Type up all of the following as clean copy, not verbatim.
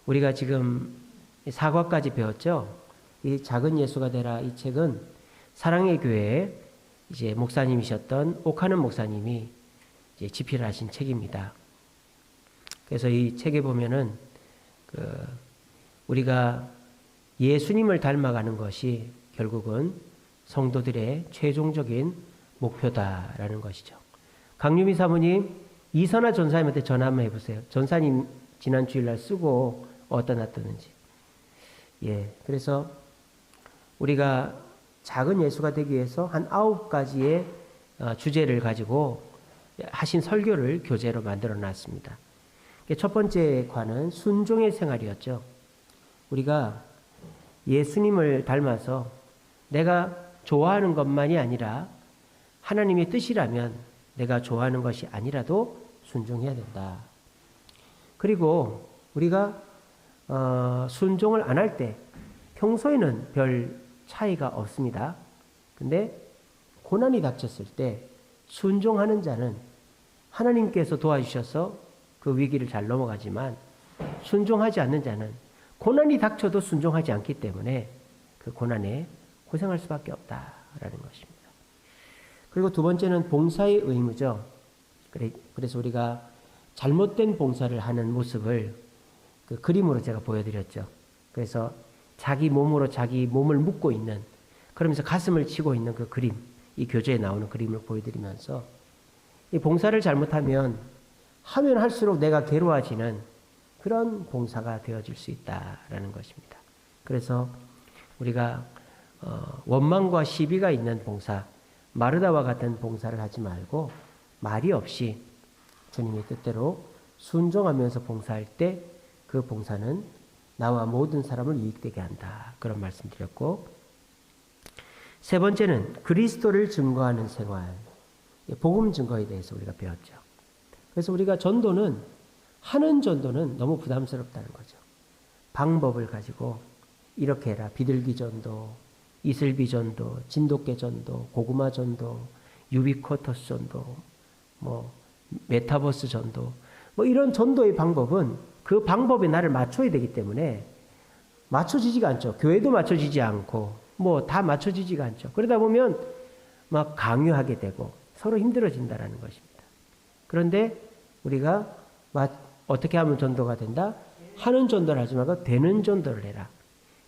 우리가 지금 사과까지 배웠죠. 이 작은 예수가 되라 이 책은 사랑의 교회 이제 목사님이셨던 오카는 목사님이 이제 집필을 하신 책입니다. 그래서 이 책에 보면은 우리가 예수님을 닮아가는 것이 결국은 성도들의 최종적인 목표다라는 것이죠. 강유미 사모님, 이선아 전사님한테 전화 한번 해보세요. 전사님 지난 주일날 쓰고 어디다 놨었는지. 예, 그래서 우리가 작은 예수가 되기 위해서 한 9가지의 주제를 가지고 하신 설교를 교재로 만들어 놨습니다. 첫 번째 관은 순종의 생활이었죠. 우리가 예수님을 닮아서 내가 좋아하는 것만이 아니라 하나님의 뜻이라면 내가 좋아하는 것이 아니라도 순종해야 된다. 그리고 우리가 순종을 안 할 때 평소에는 별 차이가 없습니다. 근데 고난이 닥쳤을 때 순종하는 자는 하나님께서 도와주셔서 그 위기를 잘 넘어가지만 순종하지 않는 자는 고난이 닥쳐도 순종하지 않기 때문에 그 고난에 고생할 수밖에 없다라는 것입니다. 그리고 두 번째는 봉사의 의무죠. 그래서 우리가 잘못된 봉사를 하는 모습을 그 그림으로 제가 보여드렸죠. 그래서 자기 몸으로 자기 몸을 묶고 있는, 그러면서 가슴을 치고 있는 그 그림, 이 교재에 나오는 그림을 보여드리면서 이 봉사를 잘못하면 하면 할수록 내가 괴로워지는 그런 봉사가 되어질 수 있다라는 것입니다. 그래서 우리가 원망과 시비가 있는 봉사, 마르다와 같은 봉사를 하지 말고 말이 없이 주님의 뜻대로 순종하면서 봉사할 때 그 봉사는 나와 모든 사람을 유익되게 한다. 그런 말씀 드렸고, 세 번째는 그리스도를 증거하는 생활, 복음 증거에 대해서 우리가 배웠죠. 그래서 우리가 하는 전도는 너무 부담스럽다는 거죠. 방법을 가지고 이렇게 해라. 비둘기 전도, 이슬비 전도, 진돗개 전도, 고구마 전도, 유비쿼터스 전도, 메타버스 전도, 이런 전도의 방법은 그 방법에 나를 맞춰야 되기 때문에 맞춰지지가 않죠. 교회도 맞춰지지 않고 다 맞춰지지가 않죠. 그러다 보면 막 강요하게 되고 서로 힘들어진다라는 것입니다. 그런데 우리가 어떻게 하면 전도가 된다? 하는 전도를 하지 말고 되는 전도를 해라.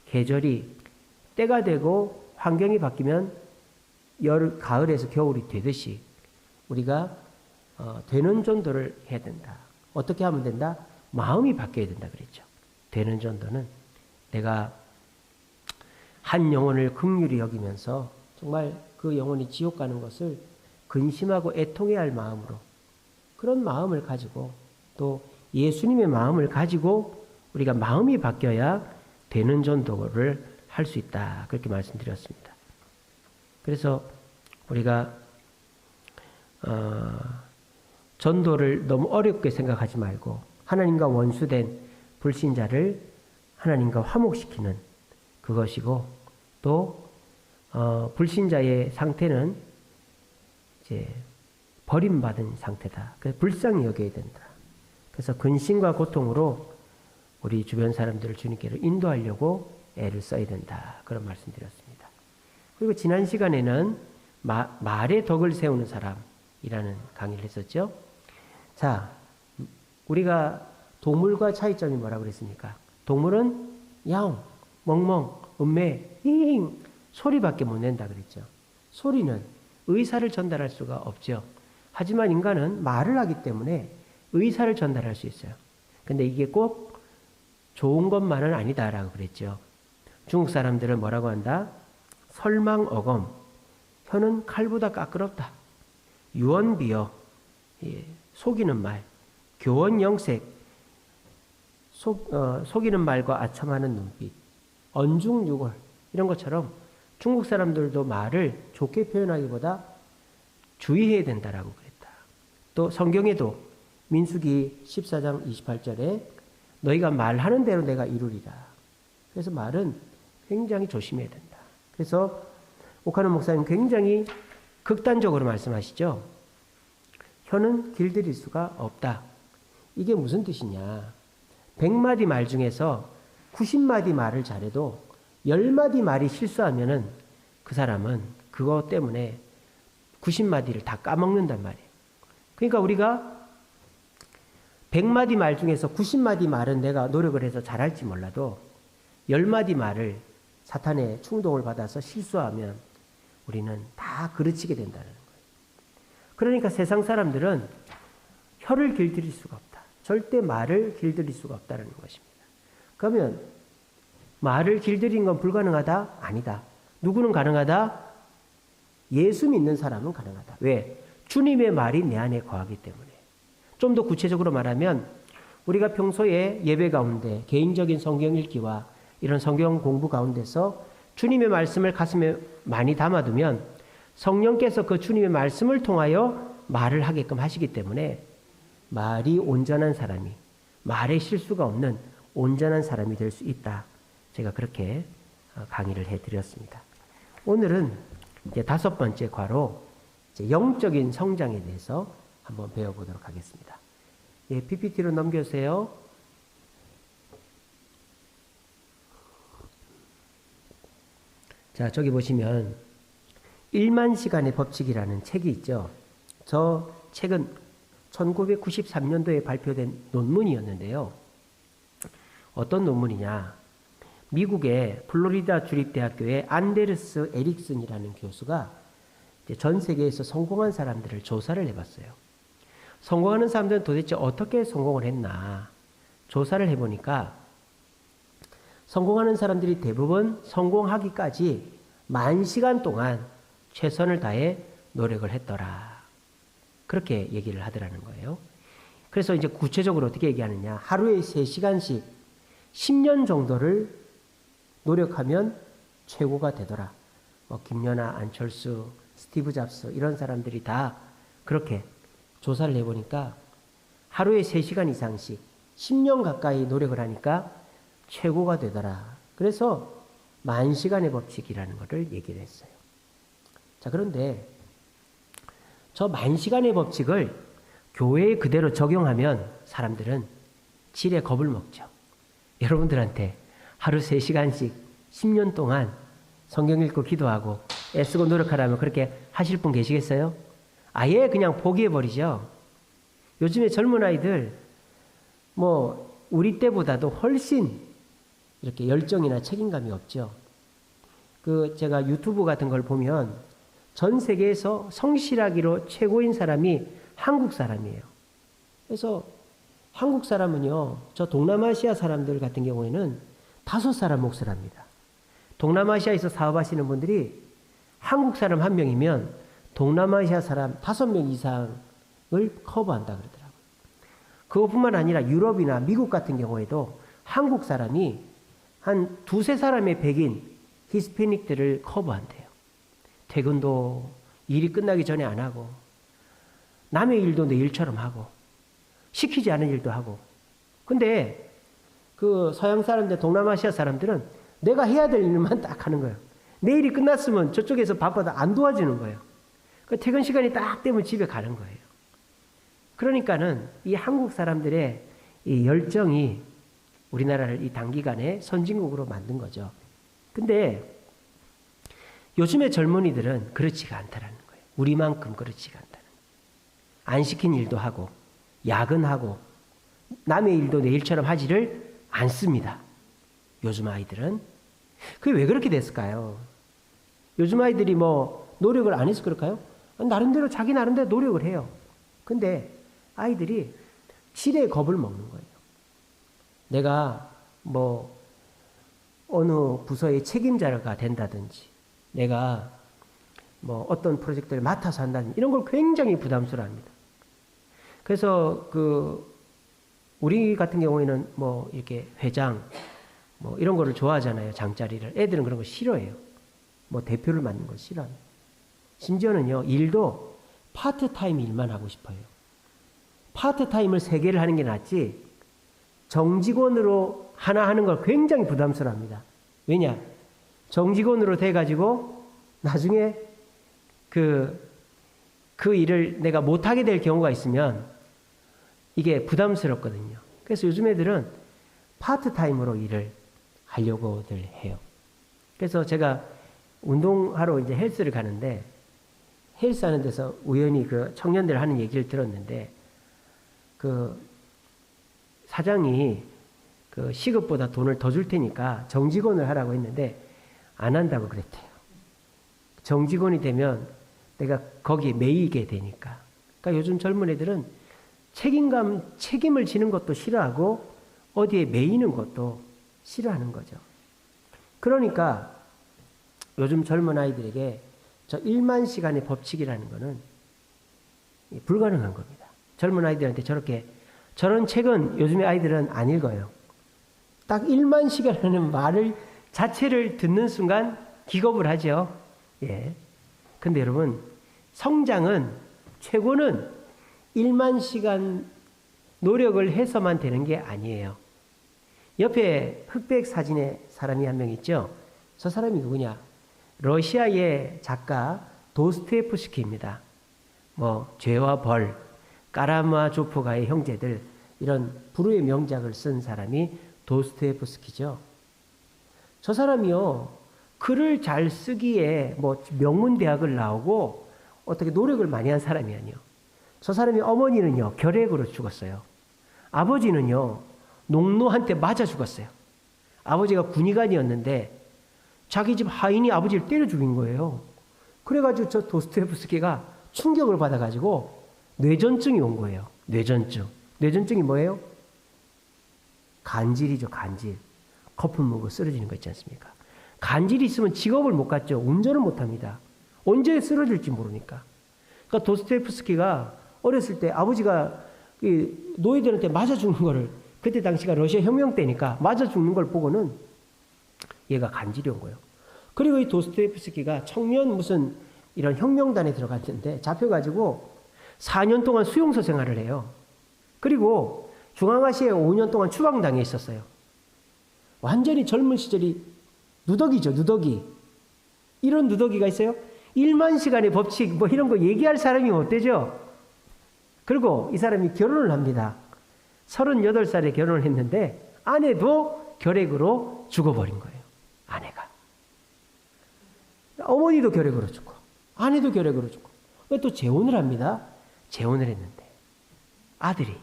계절이 때가 되고 환경이 바뀌면 가을에서 겨울이 되듯이 우리가 되는 전도를 해야 된다. 어떻게 하면 된다? 마음이 바뀌어야 된다 그랬죠. 되는 전도는 내가 한 영혼을 긍휼히 여기면서 정말 그 영혼이 지옥 가는 것을 근심하고 애통해야 할 마음으로, 그런 마음을 가지고 또 예수님의 마음을 가지고 우리가 마음이 바뀌어야 되는 전도를 할 수 있다. 그렇게 말씀드렸습니다. 그래서 우리가 전도를 너무 어렵게 생각하지 말고 하나님과 원수된 불신자를 하나님과 화목시키는 그것이고, 또 불신자의 상태는 이제 버림받은 상태다. 그래서 불쌍히 여겨야 된다. 그래서 근심과 고통으로 우리 주변 사람들을 주님께로 인도하려고 애를 써야 된다. 그런 말씀드렸습니다. 그리고 지난 시간에는 말의 덕을 세우는 사람이라는 강의를 했었죠. 자, 우리가 동물과 차이점이 뭐라고 그랬습니까? 동물은 야옹, 멍멍, 음매, 힝 소리밖에 못 낸다 그랬죠. 소리는 의사를 전달할 수가 없죠. 하지만 인간은 말을 하기 때문에 의사를 전달할 수 있어요. 근데 이게 꼭 좋은 것만은 아니다라고 그랬죠. 중국 사람들은 뭐라고 한다? 설망어검, 혀는 칼보다 까끄럽다. 유언비어, 속이는 말, 교원영색, 속이는 말과 아첨하는 눈빛, 언중유골, 이런 것처럼 중국 사람들도 말을 좋게 표현하기보다 주의해야 된다라고 그랬다. 또 성경에도 민수기 14장 28절에 너희가 말하는 대로 내가 이루리라. 그래서 말은 굉장히 조심해야 된다. 그래서 오카노 목사님 굉장히 극단적으로 말씀하시죠. 혀는 길들일 수가 없다. 이게 무슨 뜻이냐? 100마디 말 중에서 90마디 말을 잘해도 10마디 말이 실수하면은 그 사람은 그거 때문에 90마디를 다 까먹는단 말이에요. 그러니까 우리가 100마디 말 중에서 90마디 말은 내가 노력을 해서 잘할지 몰라도 10마디 말을 사탄의 충동을 받아서 실수하면 우리는 다 그르치게 된다는 거예요. 그러니까 세상 사람들은 혀를 길들일 수가 없다. 절대 말을 길들일 수가 없다는 것입니다. 그러면 말을 길들이는 건 불가능하다? 아니다. 누구는 가능하다? 예수 믿는 사람은 가능하다. 왜? 주님의 말이 내 안에 거하기 때문에. 좀 더 구체적으로 말하면 우리가 평소에 예배 가운데 개인적인 성경 읽기와 이런 성경 공부 가운데서 주님의 말씀을 가슴에 많이 담아두면 성령께서 그 주님의 말씀을 통하여 말을 하게끔 하시기 때문에 말이 온전한 사람이, 말에 실수가 없는 온전한 사람이 될 수 있다. 제가 그렇게 강의를 해드렸습니다. 오늘은 이제 5번째 과로 이제 영적인 성장에 대해서 한번 배워보도록 하겠습니다. 예, PPT로 넘겨주세요. 자, 저기 보시면 1만 시간의 법칙이라는 책이 있죠. 저 책은 1993년도에 발표된 논문이었는데요. 어떤 논문이냐? 미국의 플로리다 주립대학교의 안데르스 에릭슨이라는 교수가 이제 전 세계에서 성공한 사람들을 조사를 해봤어요. 성공하는 사람들은 도대체 어떻게 성공을 했나? 조사를 해보니까 성공하는 사람들이 대부분 성공하기까지 10,000시간 동안 최선을 다해 노력을 했더라. 그렇게 얘기를 하더라는 거예요. 그래서 이제 구체적으로 어떻게 얘기하느냐. 하루에 3시간씩 10년 정도를 노력하면 최고가 되더라. 김연아, 안철수, 스티브 잡스 이런 사람들이 다 그렇게 조사를 해보니까 하루에 3시간 이상씩 10년 가까이 노력을 하니까 최고가 되더라. 그래서 10,000시간의 법칙이라는 것을 얘기를 했어요. 자, 그런데 저 10,000시간의 법칙을 교회에 그대로 적용하면 사람들은 지레 겁을 먹죠. 여러분들한테 하루 3시간씩 10년 동안 성경 읽고 기도하고 애쓰고 노력하라면 그렇게 하실 분 계시겠어요? 아예 그냥 포기해버리죠. 요즘에 젊은 아이들 우리 때보다도 훨씬 이렇게 열정이나 책임감이 없죠. 제가 유튜브 같은 걸 보면 전 세계에서 성실하기로 최고인 사람이 한국 사람이에요. 그래서 한국 사람은요, 저 동남아시아 사람들 같은 경우에는 5사람 몫을 합니다. 동남아시아에서 사업하시는 분들이 한국 사람 1명이면 동남아시아 사람 5명 이상을 커버한다 그러더라고요. 그것뿐만 아니라 유럽이나 미국 같은 경우에도 한국 사람이 한 2-3사람의 백인 히스패닉들을 커버한대요. 퇴근도 일이 끝나기 전에 안 하고 남의 일도 내 일처럼 하고 시키지 않은 일도 하고. 근데 그 서양 사람들, 동남아시아 사람들은 내가 해야 될 일만 딱 하는 거예요. 내일이 끝났으면 저쪽에서 바빠도 안 도와주는 거예요. 그 퇴근 시간이 딱 되면 집에 가는 거예요. 그러니까는 이 한국 사람들의 이 열정이 우리나라를 이 단기간에 선진국으로 만든 거죠. 근데 요즘의 젊은이들은 그렇지가 않다라는 거예요. 우리만큼 그렇지가 않다는 거예요. 안 시킨 일도 하고 야근하고 남의 일도 내 일처럼 하지를 않습니다. 요즘 아이들은. 그게 왜 그렇게 됐을까요? 요즘 아이들이 노력을 안 해서 그럴까요? 나름대로 자기 나름대로 노력을 해요. 근데 아이들이 지레 겁을 먹는 거예요. 내가 어느 부서의 책임자가 된다든지 내가 어떤 프로젝트를 맡아서 한다든지 이런 걸 굉장히 부담스러워합니다. 그래서 우리 같은 경우에는 이렇게 회장 이런 거를 좋아하잖아요. 장자리를. 애들은 그런 거 싫어해요. 대표를 맡는 걸 싫어합니다. 심지어는요, 일도 파트타임 일만 하고 싶어요. 파트타임을 3개를 하는 게 낫지 정직원으로 하나 하는 걸 굉장히 부담스러워합니다. 왜냐? 정직원으로 돼가지고 나중에 그 일을 내가 못하게 될 경우가 있으면 이게 부담스럽거든요. 그래서 요즘 애들은 파트타임으로 일을 하려고들 해요. 그래서 제가 운동하러 이제 헬스를 가는데 헬스 하는 데서 우연히 그 청년들 하는 얘기를 들었는데 그 사장이 그 시급보다 돈을 더 줄 테니까 정직원을 하라고 했는데 안 한다고 그랬대요. 정직원이 되면 내가 거기에 매이게 되니까. 그러니까 요즘 젊은 애들은 책임을 지는 것도 싫어하고 어디에 매이는 것도 싫어하는 거죠. 그러니까 요즘 젊은 아이들에게 저 1만 시간의 법칙이라는 거는 불가능한 겁니다. 젊은 아이들한테 저런 책은 요즘의 아이들은 안 읽어요. 딱 1만 시간이라는 말을 자체를 듣는 순간 기겁을 하죠. 예. 근데 여러분, 성장은, 최고는 1만 시간 노력을 해서만 되는 게 아니에요. 옆에 흑백 사진의 사람이 한 명 있죠? 저 사람이 누구냐? 러시아의 작가 도스토옙스키입니다. 죄와 벌, 까라마조프가의 형제들, 이런 불후의 명작을 쓴 사람이 도스토옙스키죠. 저 사람이요, 글을 잘 쓰기에 명문대학을 나오고 어떻게 노력을 많이 한 사람이 아니에요. 저 사람이 어머니는요, 결핵으로 죽었어요. 아버지는요, 농노한테 맞아 죽었어요. 아버지가 군의관이었는데 자기 집 하인이 아버지를 때려 죽인 거예요. 그래가지고 저 도스토옙스키가 충격을 받아가지고 뇌전증이 온 거예요. 뇌전증. 뇌전증이 뭐예요? 간질이죠, 간질. 거품 먹고 쓰러지는 거 있지 않습니까? 간질이 있으면 직업을 못 갖죠. 운전을 못 합니다. 언제 쓰러질지 모르니까. 그러니까 도스토옙스키가 어렸을 때 아버지가 노예들한테 맞아 죽는 거를, 그때 당시가 러시아 혁명 때니까 맞아 죽는 걸 보고는 얘가 간질이 온 거예요. 그리고 이 도스토옙스키가 청년 무슨 이런 혁명단에 들어갔는데 잡혀가지고 4년 동안 수용소 생활을 해요. 그리고 중앙아시아에 5년 동안 추방당해 있었어요. 완전히 젊은 시절이 누더기죠, 누더기. 이런 누더기가 있어요? 1만 시간의 법칙, 이런 거 얘기할 사람이 못 되죠? 그리고 이 사람이 결혼을 합니다. 38살에 결혼을 했는데 아내도 결핵으로 죽어버린 거예요. 아내가. 어머니도 결핵으로 죽고 아내도 결핵으로 죽고 또 재혼을 합니다. 재혼을 했는데 아들이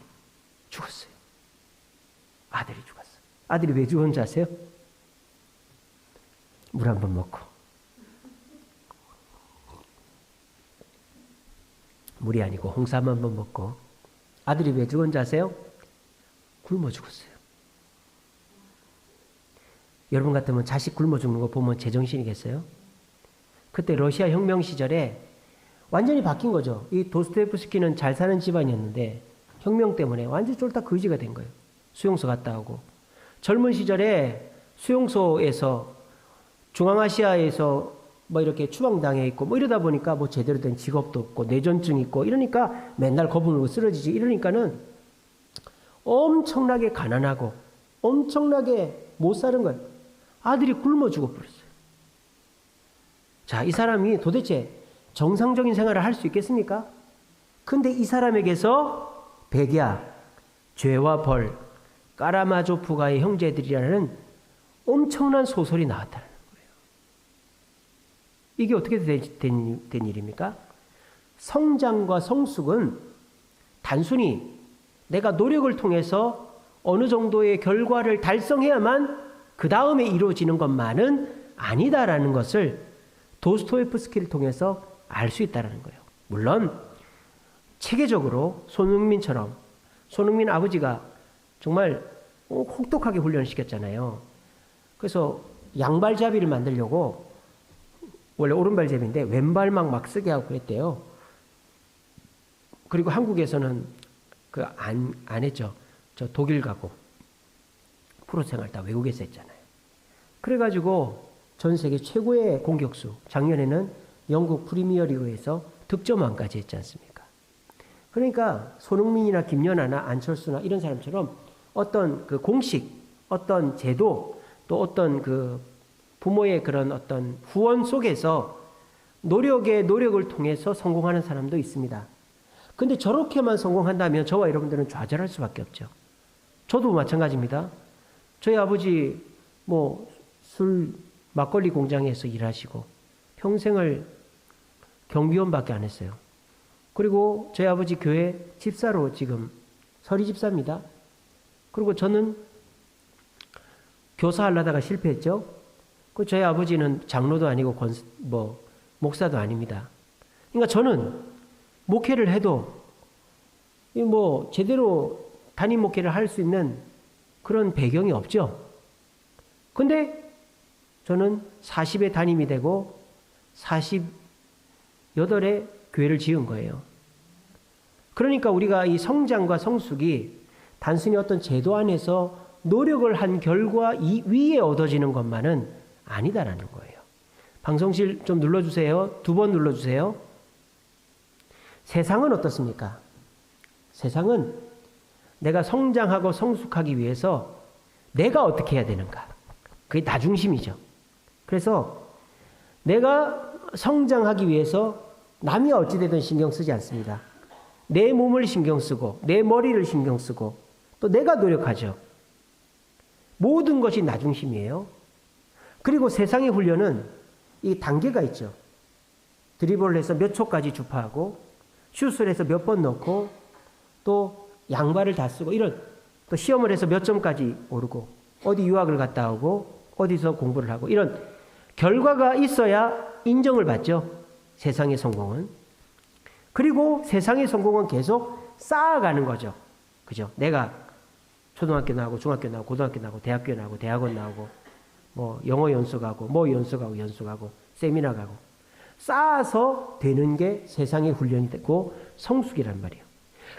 죽었어요. 아들이 죽었어요. 아들이 왜 죽었는지 아세요? 물 한 번 먹고. 물이 아니고 홍삼 한 번 먹고. 아들이 왜 죽었는지 아세요? 굶어 죽었어요. 여러분 같으면 자식 굶어 죽는 거 보면 제정신이겠어요? 그때 러시아 혁명 시절에 완전히 바뀐 거죠. 이 도스토옙스키는 잘 사는 집안이었는데 혁명 때문에 완전히 쫄딱 거지가 된 거예요. 수용소 갔다 오고. 젊은 시절에 수용소에서 중앙아시아에서 이렇게 추방당해 있고 이러다 보니까 제대로 된 직업도 없고 뇌전증 있고 이러니까 맨날 거북이고 쓰러지지. 이러니까는 엄청나게 가난하고 엄청나게 못 사는 거예요. 아들이 굶어 죽어버렸어요. 자, 이 사람이 도대체 정상적인 생활을 할 수 있겠습니까? 근데 이 사람에게서 백야, 죄와 벌, 까라마조프가의 형제들이라는 엄청난 소설이 나왔다는 거예요. 이게 어떻게 된 일입니까? 성장과 성숙은 단순히 내가 노력을 통해서 어느 정도의 결과를 달성해야만 그 다음에 이루어지는 것만은 아니다라는 것을 도스토옙스키를 통해서 알 수 있다는 거예요. 물론 체계적으로 손흥민처럼, 손흥민 아버지가 정말 혹독하게 훈련을 시켰잖아요. 그래서 양발잡이를 만들려고 원래 오른발잡이인데 왼발만 막 쓰게 하고 그랬대요. 그리고 한국에서는 안 했죠. 저 독일 가고 프로 생활 다 외국에서 했잖아요. 그래가지고 전 세계 최고의 공격수, 작년에는 영국 프리미어리그에서 득점왕까지 했지 않습니까? 그러니까 손흥민이나 김연아나 안철수나 이런 사람처럼 어떤 그 공식, 어떤 제도, 또 어떤 그 부모의 그런 어떤 후원 속에서 노력을 통해서 성공하는 사람도 있습니다. 근데 저렇게만 성공한다면 저와 여러분들은 좌절할 수밖에 없죠. 저도 마찬가지입니다. 저희 아버지 술 막걸리 공장에서 일하시고 평생을 경비원밖에 안 했어요. 그리고 저희 아버지 교회 집사로 지금 서리 집사입니다. 그리고 저는 교사하려다가 실패했죠. 그 저희 아버지는 장로도 아니고 목사도 아닙니다. 그러니까 저는 목회를 해도 제대로 담임 목회를 할 수 있는 그런 배경이 없죠. 근데 저는 40에 담임이 되고 48에 교회를 지은 거예요. 그러니까 우리가 이 성장과 성숙이 단순히 어떤 제도 안에서 노력을 한 결과 위에 얻어지는 것만은 아니다라는 거예요. 방송실 좀 눌러주세요. 2번 눌러주세요. 세상은 어떻습니까? 세상은 내가 성장하고 성숙하기 위해서 내가 어떻게 해야 되는가? 그게 나 중심이죠. 그래서 내가 성장하기 위해서 남이 어찌되든 신경 쓰지 않습니다. 내 몸을 신경 쓰고 내 머리를 신경 쓰고 또 내가 노력하죠. 모든 것이 나 중심이에요. 그리고 세상의 훈련은 이 단계가 있죠. 드리블을 해서 몇 초까지 주파하고 슛을 해서 몇 번 넣고 또 양발을 다 쓰고 또 시험을 해서 몇 점까지 오르고 어디 유학을 갔다 오고 어디서 공부를 하고 이런 결과가 있어야 인정을 받죠. 세상의 성공은. 그리고 세상의 성공은 계속 쌓아가는 거죠. 그죠? 내가 초등학교 나오고 중학교 나오고 고등학교 나오고 대학교 나오고 대학원 나오고 영어 연수 가고 연수 가고 세미나 가고 쌓아서 되는 게 세상의 훈련이 되고 성숙이란 말이에요.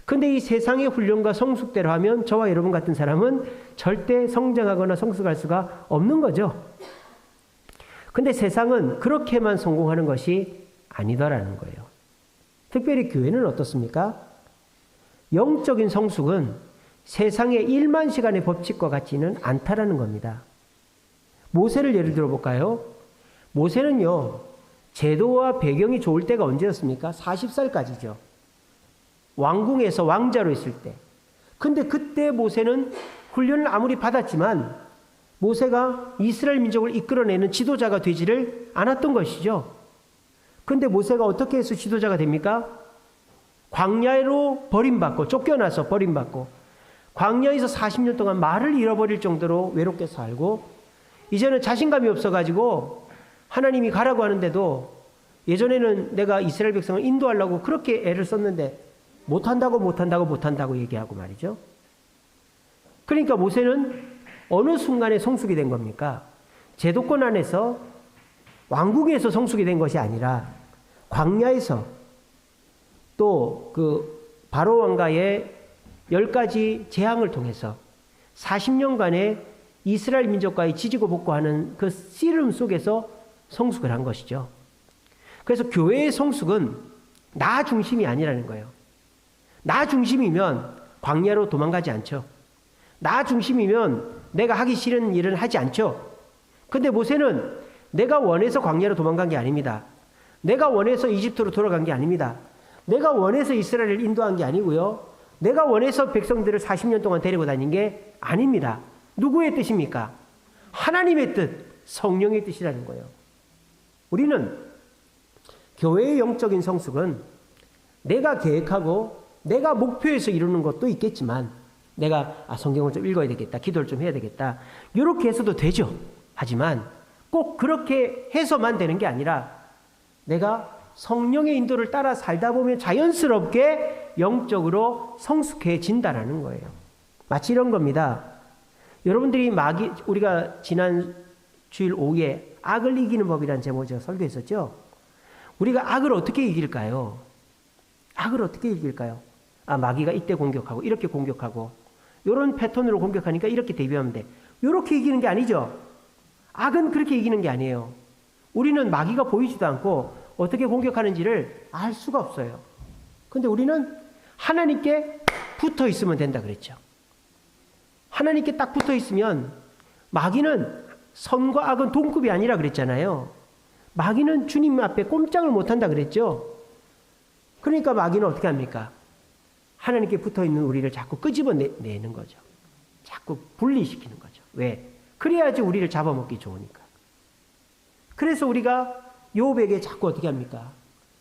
근데 이 세상의 훈련과 성숙대로 하면 저와 여러분 같은 사람은 절대 성장하거나 성숙할 수가 없는 거죠. 근데 세상은 그렇게만 성공하는 것이 아니더라는 거예요. 특별히 교회는 어떻습니까? 영적인 성숙은 세상의 1만 시간의 법칙과 같지는 않다라는 겁니다. 모세를 예를 들어 볼까요? 모세는요, 제도와 배경이 좋을 때가 언제였습니까? 40살까지죠. 왕궁에서 왕자로 있을 때. 근데 그때 모세는 훈련을 아무리 받았지만 모세가 이스라엘 민족을 이끌어내는 지도자가 되지를 않았던 것이죠. 근데 모세가 어떻게 해서 지도자가 됩니까? 광야로 버림받고 쫓겨나서 버림받고 광야에서 40년 동안 말을 잃어버릴 정도로 외롭게 살고 이제는 자신감이 없어가지고 하나님이 가라고 하는데도 예전에는 내가 이스라엘 백성을 인도하려고 그렇게 애를 썼는데 못한다고 얘기하고 말이죠. 그러니까 모세는 어느 순간에 성숙이 된 겁니까? 제도권 안에서 왕궁에서 성숙이 된 것이 아니라 광야에서 또 바로 왕가의 10가지 재앙을 통해서 40년간의 이스라엘 민족과의 지지고 볶고하는 그 씨름 속에서 성숙을 한 것이죠. 그래서 교회의 성숙은 나 중심이 아니라는 거예요. 나 중심이면 광야로 도망가지 않죠. 나 중심이면 내가 하기 싫은 일은 하지 않죠. 근데 모세는 내가 원해서 광야로 도망간 게 아닙니다. 내가 원해서 이집트로 돌아간 게 아닙니다. 내가 원해서 이스라엘을 인도한 게 아니고요. 내가 원해서 백성들을 40년 동안 데리고 다닌 게 아닙니다. 누구의 뜻입니까? 하나님의 뜻, 성령의 뜻이라는 거예요. 우리는 교회의 영적인 성숙은 내가 계획하고 내가 목표에서 이루는 것도 있겠지만 내가 성경을 좀 읽어야 되겠다, 기도를 좀 해야 되겠다 이렇게 해서도 되죠. 하지만 꼭 그렇게 해서만 되는 게 아니라 내가 성령의 인도를 따라 살다 보면 자연스럽게 영적으로 성숙해진다는 거예요. 마치 이런 겁니다. 여러분들이 우리가 지난 주일 오후에 악을 이기는 법이라는 제목을 제가 설교했었죠. 우리가 악을 어떻게 이길까요? 악을 어떻게 이길까요? 마귀가 이때 공격하고 이렇게 공격하고 이런 패턴으로 공격하니까 이렇게 대비하면 돼. 이렇게 이기는 게 아니죠. 악은 그렇게 이기는 게 아니에요. 우리는 마귀가 보이지도 않고 어떻게 공격하는지를 알 수가 없어요. 근데 우리는 하나님께 붙어 있으면 된다 그랬죠. 하나님께 딱 붙어 있으면 마귀는 선과 악은 동급이 아니라 그랬잖아요. 마귀는 주님 앞에 꼼짝을 못한다 그랬죠. 그러니까 마귀는 어떻게 합니까? 하나님께 붙어 있는 우리를 자꾸 끄집어내는 거죠. 자꾸 분리시키는 거죠. 왜? 그래야지 우리를 잡아먹기 좋으니까. 그래서 우리가 욥에게 자꾸 어떻게 합니까?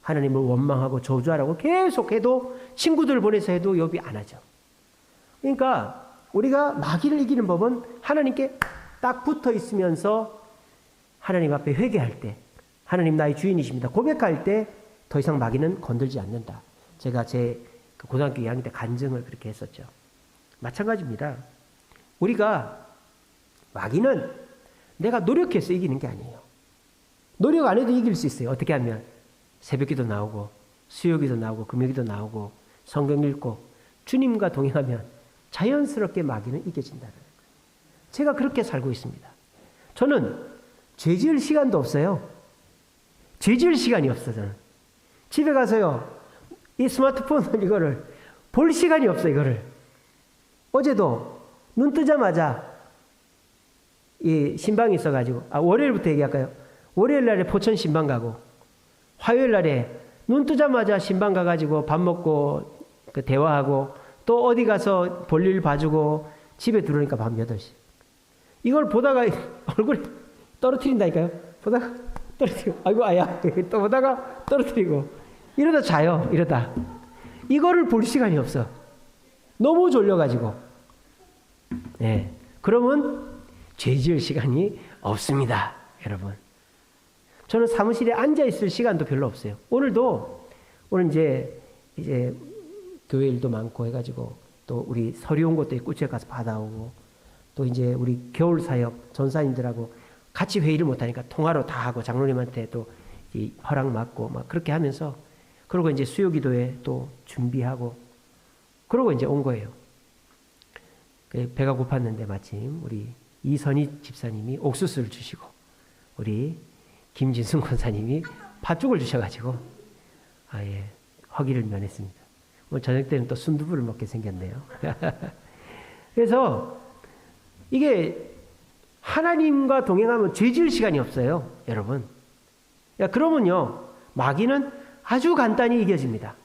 하나님을 원망하고 저주하라고 계속해도 친구들을 보내서 해도 욥이 안 하죠. 그러니까 우리가 마귀를 이기는 법은 하나님께 딱 붙어 있으면서 하나님 앞에 회개할 때, 하나님 나의 주인이십니다 고백할 때 더 이상 마귀는 건들지 않는다. 제가 제 고등학교 2학년 때 간증을 그렇게 했었죠. 마찬가지입니다. 우리가 마귀는 내가 노력해서 이기는 게 아니에요. 노력 안 해도 이길 수 있어요. 어떻게 하면? 새벽기도 나오고 수요기도 나오고 금요기도 나오고 성경 읽고 주님과 동행하면 자연스럽게 마귀는 이겨진다는 거예요. 제가 그렇게 살고 있습니다. 저는 죄 지을 시간도 없어요. 죄 지을 시간이 없어 저는. 집에 가서요. 이 스마트폰 이거를 볼 시간이 없어 이거를. 어제도 눈 뜨자마자 이 신방이 있어가지고 월요일부터 얘기할까요? 월요일 날에 포천 신방 가고 화요일 날에 눈 뜨자마자 신방 가가지고 밥 먹고 그 대화하고 또 어디 가서 볼일 봐주고 집에 들어오니까 밤 8시. 이걸 보다가 얼굴에 떨어뜨린다니까요. 보다가 떨어뜨리고 아이고 아야 또 보다가 떨어뜨리고 이러다 자요. 이러다. 이거를 볼 시간이 없어. 너무 졸려가지고. 네. 그러면 죄 지을 시간이 없습니다. 여러분. 저는 사무실에 앉아있을 시간도 별로 없어요. 오늘 이제 교회 일도 많고 해가지고 또 우리 서류 온 것도 꾸준히 가서 받아오고 또 이제 우리 겨울 사역 전사님들하고 같이 회의를 못하니까 통화로 다 하고 장로님한테 또 허락 받고 막 그렇게 하면서 그리고 이제 수요기도회 또 준비하고 그러고 이제 온 거예요. 배가 고팠는데 마침 우리 이선희 집사님이 옥수수를 주시고 우리 김진순 권사님이 팥죽을 주셔가지고 아예 허기를 면했습니다. 오늘 저녁 때는 또 순두부를 먹게 생겼네요. 그래서 이게 하나님과 동행하면 죄 지을 시간이 없어요. 여러분. 그러면요. 마귀는 아주 간단히 이겨집니다.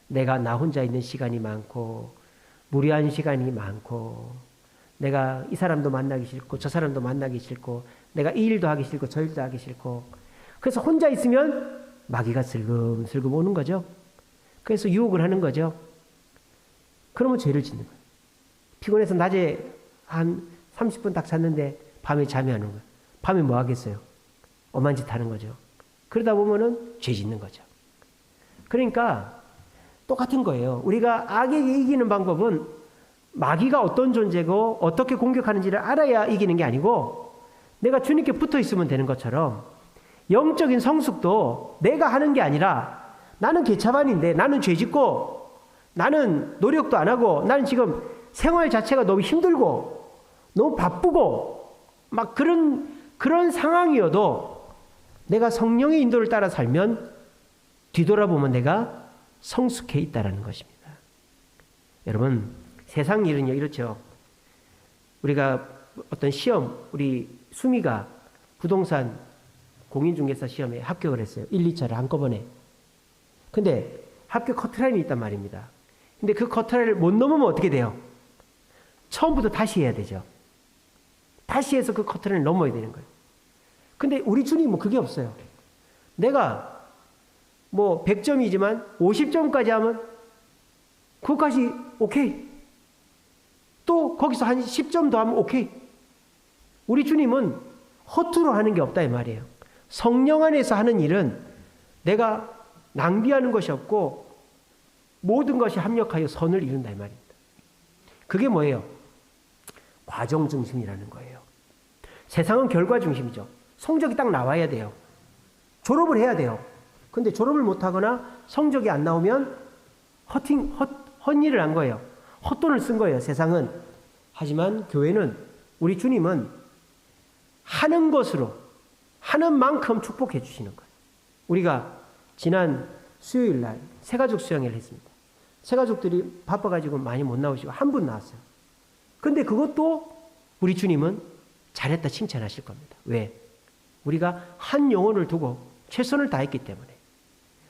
내가 나 혼자 있는 시간이 많고 무리한 시간이 많고 내가 이 사람도 만나기 싫고 저 사람도 만나기 싫고 내가 이 일도 하기 싫고 저 일도 하기 싫고 그래서 혼자 있으면 마귀가 슬금슬금 오는 거죠. 그래서 유혹을 하는 거죠. 그러면 죄를 짓는 거예요. 피곤해서 낮에 한 30분 딱 잤는데 밤에 잠이 안 오는 거예요. 밤에 뭐 하겠어요? 엄한 짓 하는 거죠. 그러다 보면은 죄 짓는 거죠. 그러니까 똑같은 거예요. 우리가 악에게 이기는 방법은 마귀가 어떤 존재고 어떻게 공격하는지를 알아야 이기는 게 아니고 내가 주님께 붙어 있으면 되는 것처럼 영적인 성숙도 내가 하는 게 아니라 나는 개차반인데 나는 죄 짓고 나는 노력도 안 하고 나는 지금 생활 자체가 너무 힘들고 너무 바쁘고 막 그런 상황이어도 내가 성령의 인도를 따라 살면 뒤돌아보면 내가 성숙해 있다는 것입니다. 여러분 세상 일은요 이렇죠. 우리가 어떤 시험 우리 수미가 부동산 공인중개사 시험에 합격을 했어요. 1, 2차를 한꺼번에. 근데 합격 커트라인이 있단 말입니다. 근데 그 커트라인을 못 넘으면 어떻게 돼요? 처음부터 다시 해야 되죠. 다시 해서 그 커트라인을 넘어야 되는 거예요. 근데 우리 주님은 그게 없어요. 내가 뭐 100점이지만 50점까지 하면 그것까지 오케이. 또 거기서 한 10점 더 하면 오케이. 우리 주님은 허투루 하는 게 없다 이 말이에요. 성령 안에서 하는 일은 내가 낭비하는 것이 없고 모든 것이 합력하여 선을 이룬다 이 말입니다. 그게 뭐예요? 과정 중심이라는 거예요. 세상은 결과 중심이죠. 성적이 딱 나와야 돼요. 졸업을 해야 돼요. 근데 졸업을 못하거나 성적이 안 나오면 헛일을 한 거예요. 헛돈을 쓴 거예요. 세상은. 하지만 교회는 우리 주님은 하는 것으로 하는 만큼 축복해 주시는 거예요. 우리가 지난 수요일 날 새가족 수양회를 했습니다. 새가족들이 바빠가지고 많이 못 나오시고 한 분 나왔어요. 근데 그것도 우리 주님은 잘했다 칭찬하실 겁니다. 왜? 우리가 한 영혼을 두고 최선을 다했기 때문에.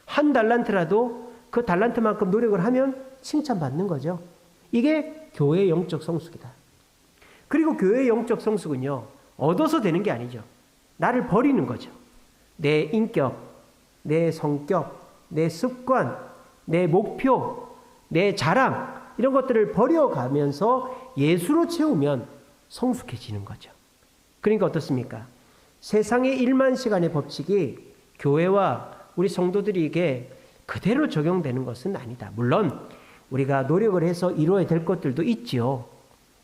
한 달란트라도 그 달란트만큼 노력을 하면 칭찬받는 거죠. 이게 교회의 영적 성숙이다. 그리고 교회의 영적 성숙은요, 얻어서 되는 게 아니죠. 나를 버리는 거죠. 내 인격, 내 성격, 내 습관, 내 목표, 내 자랑, 이런 것들을 버려가면서 예수로 채우면 성숙해지는 거죠. 그러니까 어떻습니까? 세상의 1만 시간의 법칙이 교회와 우리 성도들에게 그대로 적용되는 것은 아니다. 물론 우리가 노력을 해서 이루어야 될 것들도 있지요.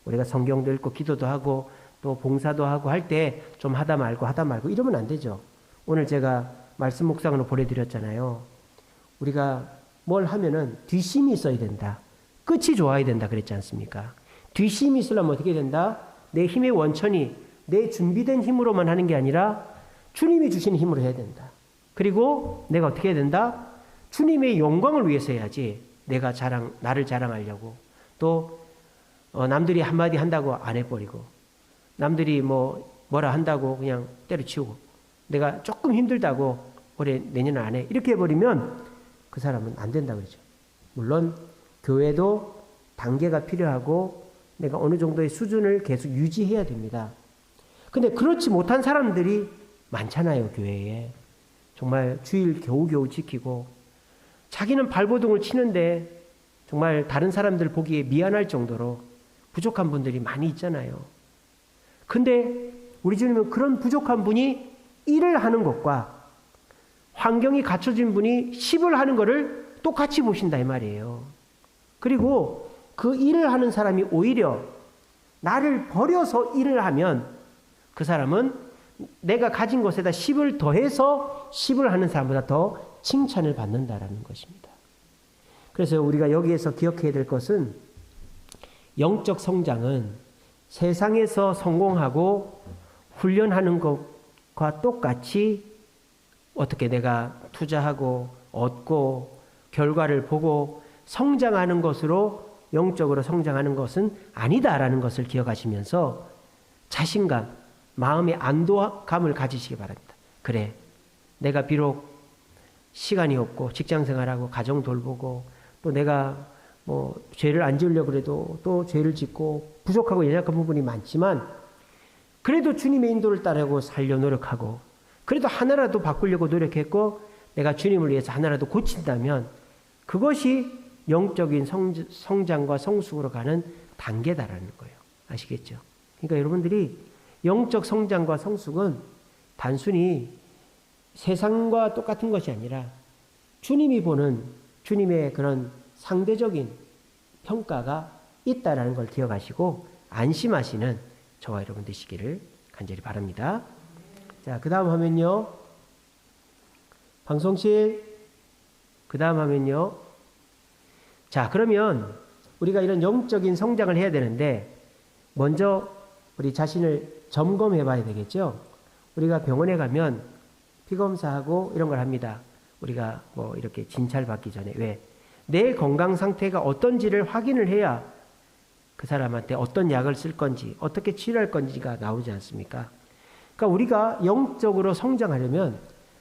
우리가 성경도 읽고 기도도 하고 또 봉사도 하고 할 때 좀 하다 말고 이러면 안 되죠. 오늘 제가 말씀 묵상으로 보내드렸잖아요. 우리가 뭘 하면은 뒷심이 있어야 된다. 끝이 좋아야 된다 그랬지 않습니까? 뒷심이 있으려면 어떻게 된다? 내 힘의 원천이 내 준비된 힘으로만 하는 게 아니라 주님이 주시는 힘으로 해야 된다. 그리고 내가 어떻게 해야 된다? 주님의 영광을 위해서 해야지. 나를 자랑하려고. 또 남들이 한마디 한다고 안 해버리고, 남들이 뭐라 한다고 그냥 때려치우고, 내가 조금 힘들다고 올해 내년은 안 해, 이렇게 해버리면 그 사람은 안 된다 그러죠. 물론 교회도 단계가 필요하고 내가 어느 정도의 수준을 계속 유지해야 됩니다. 근데 그렇지 못한 사람들이 많잖아요. 교회에 정말 주일 겨우겨우 지키고 자기는 발버둥을 치는데 정말 다른 사람들 보기에 미안할 정도로 부족한 분들이 많이 있잖아요. 근데 우리 주님은 그런 부족한 분이 일을 하는 것과 환경이 갖춰진 분이 10을 하는 것을 똑같이 보신다 이 말이에요. 그리고 그 일을 하는 사람이 오히려 나를 버려서 일을 하면 그 사람은 내가 가진 것에다 10을 더해서 10을 하는 사람보다 더 칭찬을 받는다라는 것입니다. 그래서 우리가 여기에서 기억해야 될 것은 영적 성장은 세상에서 성공하고 훈련하는 것과 똑같이 어떻게 내가 투자하고 얻고 결과를 보고 성장하는 것으로 영적으로 성장하는 것은 아니다라는 것을 기억하시면서 자신감, 마음의 안도감을 가지시기 바랍니다. 그래, 내가 비록 시간이 없고 직장생활하고 가정 돌보고 또 내가 죄를 안 지으려고 그래도 또 죄를 짓고 부족하고 연약한 부분이 많지만 그래도 주님의 인도를 따르고 살려 노력하고 그래도 하나라도 바꾸려고 노력했고 내가 주님을 위해서 하나라도 고친다면 그것이 영적인 성장과 성숙으로 가는 단계다라는 거예요. 아시겠죠? 그러니까 여러분들이 영적 성장과 성숙은 단순히 세상과 똑같은 것이 아니라 주님이 보는 주님의 그런 상대적인 평가가 있다라는 걸 기억하시고 안심하시는 저와 여러분 되시기를 간절히 바랍니다. 자, 그 다음 화면요. 방송실. 그 다음 화면요. 자, 그러면 우리가 이런 영적인 성장을 해야 되는데 먼저 우리 자신을 점검해 봐야 되겠죠. 우리가 병원에 가면 피검사하고 이런 걸 합니다. 우리가 이렇게 진찰 받기 전에. 왜? 내 건강 상태가 어떤지를 확인을 해야 그 사람한테 어떤 약을 쓸 건지 어떻게 치료할 건지가 나오지 않습니까? 그러니까 우리가 영적으로 성장하려면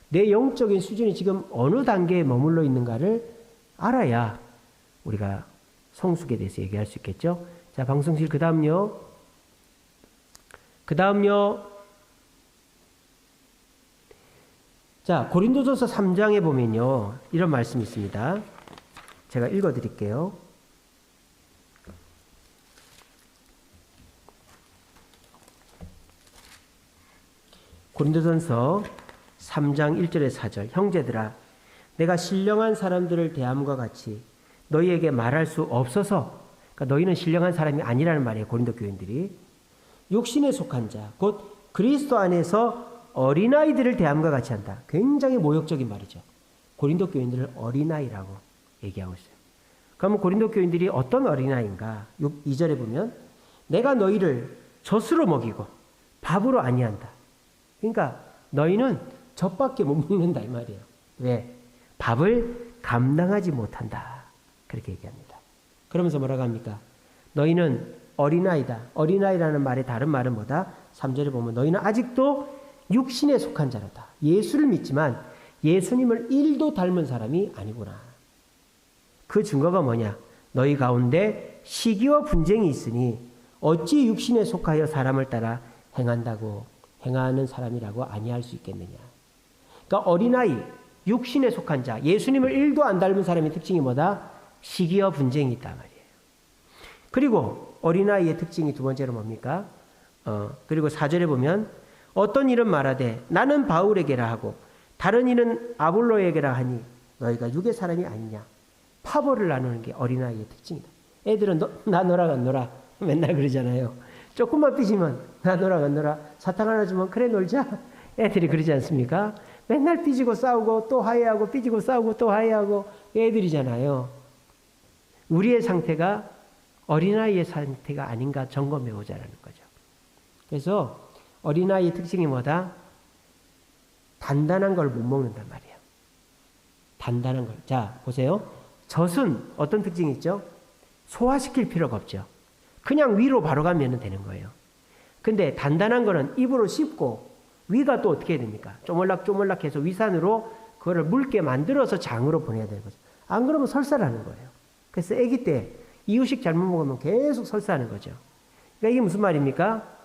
내 영적인 수준이 지금 어느 단계에 머물러 있는가를 알아야 우리가 성숙에 대해서 얘기할 수 있겠죠. 자, 방송실 그 다음요. 자, 고린도전서 3장에 보면요. 이런 말씀이 있습니다. 제가 읽어 드릴게요. 고린도전서 3장 1절에 4절. 형제들아, 내가 신령한 사람들을 대함과 같이 너희에게 말할 수 없어서, 그러니까 너희는 신령한 사람이 아니라는 말이에요. 고린도 교인들이. 육신에 속한 자, 곧 그리스도 안에서 어린아이들을 대함과 같이 한다. 굉장히 모욕적인 말이죠. 고린도 교인들을 어린아이라고 얘기하고 있어요. 그러면 고린도 교인들이 어떤 어린아이인가? 2절에 보면 내가 너희를 젖으로 먹이고 밥으로 아니한다. 그러니까 너희는 젖밖에 못 먹는다 이 말이에요. 왜? 밥을 감당하지 못한다. 그렇게 얘기합니다. 그러면서 뭐라고 합니까? 너희는 어린아이다. 어린아이라는 말의 다른 말은 뭐다? 3절에 보면 너희는 아직도 육신에 속한 자로다. 예수를 믿지만 예수님을 1도 닮은 사람이 아니구나. 그 증거가 뭐냐? 너희 가운데 시기와 분쟁이 있으니 어찌 육신에 속하여 사람을 따라 행하는 사람이라고 아니할 수 있겠느냐. 그러니까 어린아이, 육신에 속한 자, 예수님을 1도 안 닮은 사람의 특징이 뭐다? 시기와 분쟁이 있단 말이에요. 그리고 어린아이의 특징이 두 번째로 뭡니까? 그리고 4절에 보면 어떤 일은 말하되 나는 바울에게라 하고 다른 일은 아볼로에게라 하니 너희가 육의 사람이 아니냐. 파벌을 나누는 게 어린아이의 특징이다. 애들은 나 너랑 안 놀아. 맨날 그러잖아요. 조금만 삐지면 나 너랑 안 놀아. 사탕 하나 주면 그래 놀자. 애들이 그러지 않습니까? 맨날 삐지고 싸우고 또 화해하고 삐지고 싸우고 또 화해하고 애들이잖아요. 우리의 상태가 어린아이의 상태가 아닌가 점검해 보자라는 거죠. 그래서 어린아이의 특징이 뭐다? 단단한 걸 못 먹는단 말이에요. 단단한 걸. 자, 보세요. 젖은 어떤 특징이 있죠? 소화시킬 필요가 없죠. 그냥 위로 바로 가면 되는 거예요. 근데 단단한 거는 입으로 씹고 위가 또 어떻게 해야 됩니까? 쪼물락쪼물락해서 위산으로 그거를 묽게 만들어서 장으로 보내야 되는 거죠. 안 그러면 설사라는 거예요. 그래서 아기 때 이유식 잘못 먹으면 계속 설사하는 거죠. 그러니까 이게 무슨 말입니까?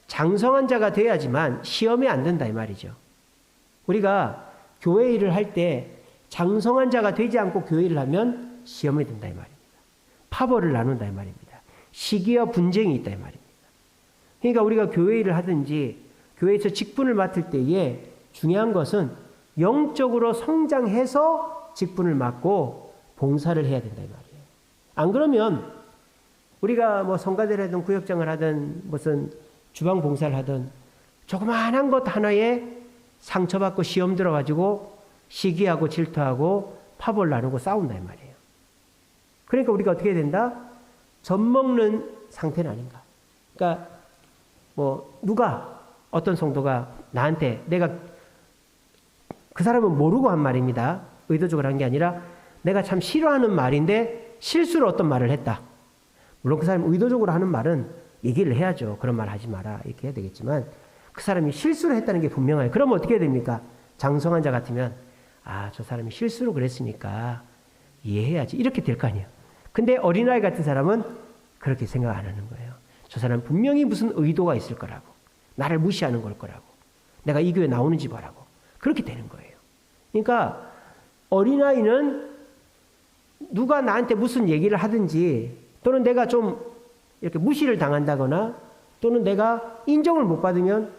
장성한 자가 돼야지만 시험에 안 든다 이 말이죠. 우리가 교회 일을 할 때 장성한 자가 되지 않고 교회 일을 하면 시험에 든다 이 말입니다. 파벌을 나눈다 이 말입니다. 시기와 분쟁이 있다 이 말입니다. 그러니까 우리가 교회 일을 하든지 교회에서 직분을 맡을 때에 중요한 것은 영적으로 성장해서 직분을 맡고 봉사를 해야 된다 이 말이에요. 안 그러면 우리가 뭐 성가대를 하든 구역장을 하든 무슨 주방 봉사를 하든 조그마한 것 하나에 상처받고 시험 들어가지고 시기하고 질투하고 파벌 나누고 싸운다 이 말이에요. 그러니까 우리가 어떻게 해야 된다? 젖먹는 상태는 아닌가. 그러니까 뭐 누가 어떤 성도가 나한테 내가 그 사람은 모르고 한 말입니다. 의도적으로 한 게 아니라 내가 참 싫어하는 말인데 실수로 어떤 말을 했다. 물론 그 사람이 의도적으로 하는 말은 얘기를 해야죠. 그런 말 하지 마라. 이렇게 해야 되겠지만 그 사람이 실수를 했다는 게 분명해요. 그러면 어떻게 해야 됩니까? 장성한 자 같으면 저 사람이 실수로 그랬으니까 이해해야지. 이렇게 될 거 아니에요. 근데 어린아이 같은 사람은 그렇게 생각 안 하는 거예요. 저 사람은 분명히 무슨 의도가 있을 거라고. 나를 무시하는 걸 거라고. 내가 이 교회 나오는지 보라고. 그렇게 되는 거예요. 그러니까 어린아이는 누가 나한테 무슨 얘기를 하든지 또는 내가 좀 이렇게 무시를 당한다거나 또는 내가 인정을 못 받으면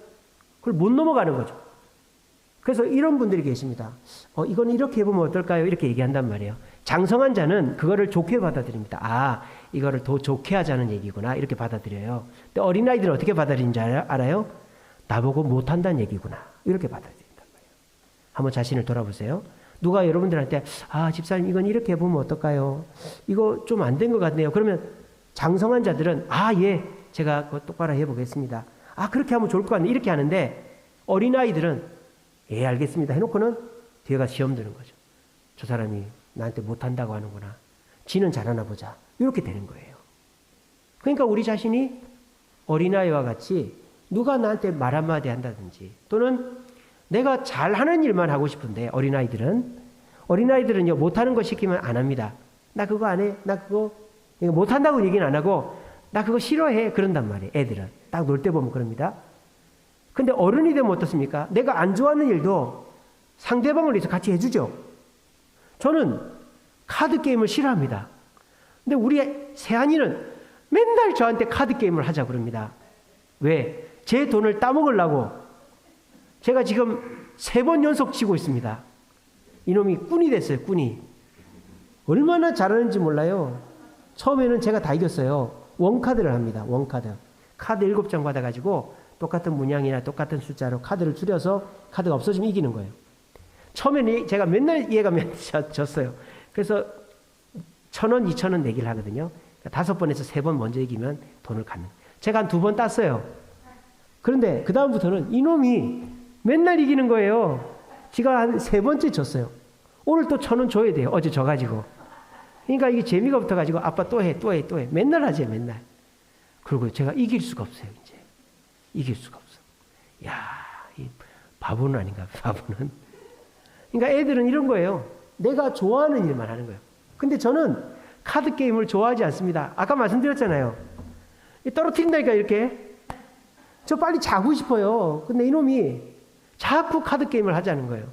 그걸 못 넘어가는 거죠. 그래서 이런 분들이 계십니다. 이건 이렇게 해보면 어떨까요? 이렇게 얘기한단 말이에요. 장성한 자는 그거를 좋게 받아들입니다. 이거를 더 좋게 하자는 얘기구나. 이렇게 받아들여요. 근데 어린아이들은 어떻게 받아들이는지 알아요? 나보고 못한다는 얘기구나. 이렇게 받아들인단 말이에요. 한번 자신을 돌아보세요. 누가 여러분들한테 집사님 이건 이렇게 해보면 어떨까요? 이거 좀 안 된 것 같네요. 그러면 장성한 자들은 예, 제가 그거 똑바로 해보겠습니다. 그렇게 하면 좋을 것 같네. 이렇게 하는데 어린아이들은 예, 알겠습니다. 해놓고는 뒤에가 시험 드는 거죠. 저 사람이 나한테 못한다고 하는구나. 지는 잘하나 보자. 이렇게 되는 거예요. 그러니까 우리 자신이 어린아이와 같이 누가 나한테 말 한마디 한다든지 또는 내가 잘하는 일만 하고 싶은데 어린아이들은요 못하는 거 시키면 안 합니다. 나 그거 안 해. 나 그거 못한다고 얘기는 안 하고 나 그거 싫어해. 그런단 말이에요. 애들은. 딱 놀 때 보면 그럽니다. 근데 어른이 되면 어떻습니까? 내가 안 좋아하는 일도 상대방을 위해서 같이 해주죠. 저는 카드게임을 싫어합니다. 근데 우리 세한이는 맨날 저한테 카드게임을 하자 그럽니다. 왜? 제 돈을 따먹으려고 제가 지금 3번 연속 치고 있습니다. 이놈이 꾼이 됐어요. 꾼이. 얼마나 잘하는지 몰라요. 처음에는 제가 다 이겼어요. 원카드를 합니다. 원카드. 카드 7장 받아가지고 똑같은 문양이나 똑같은 숫자로 카드를 줄여서 카드가 없어지면 이기는 거예요. 처음에는 제가 맨날 얘가 졌어요. 그래서 1,000원, 2,000원 내기를 하거든요. 5번에서 3번 먼저 이기면 돈을 갖는. 제가 한 2번 땄어요. 그런데 그 다음부터는 이놈이 맨날 이기는 거예요. 지가 한 3번째 졌어요. 오늘 또 1,000원 줘야 돼요. 어제 져가지고. 그러니까 이게 재미가 붙어가지고 아빠 또 해. 맨날 하지 맨날. 그리고 제가 이길 수가 없어요. 이제. 이길 수가 없어. 이 바보는 아닌가. 바보는. 그러니까 애들은 이런 거예요. 내가 좋아하는 일만 하는 거예요. 근데 저는 카드 게임을 좋아하지 않습니다. 아까 말씀드렸잖아요. 떨어뜨린다니까 이렇게. 저 빨리 자고 싶어요. 근데 이놈이 자꾸 카드 게임을 하자는 거예요.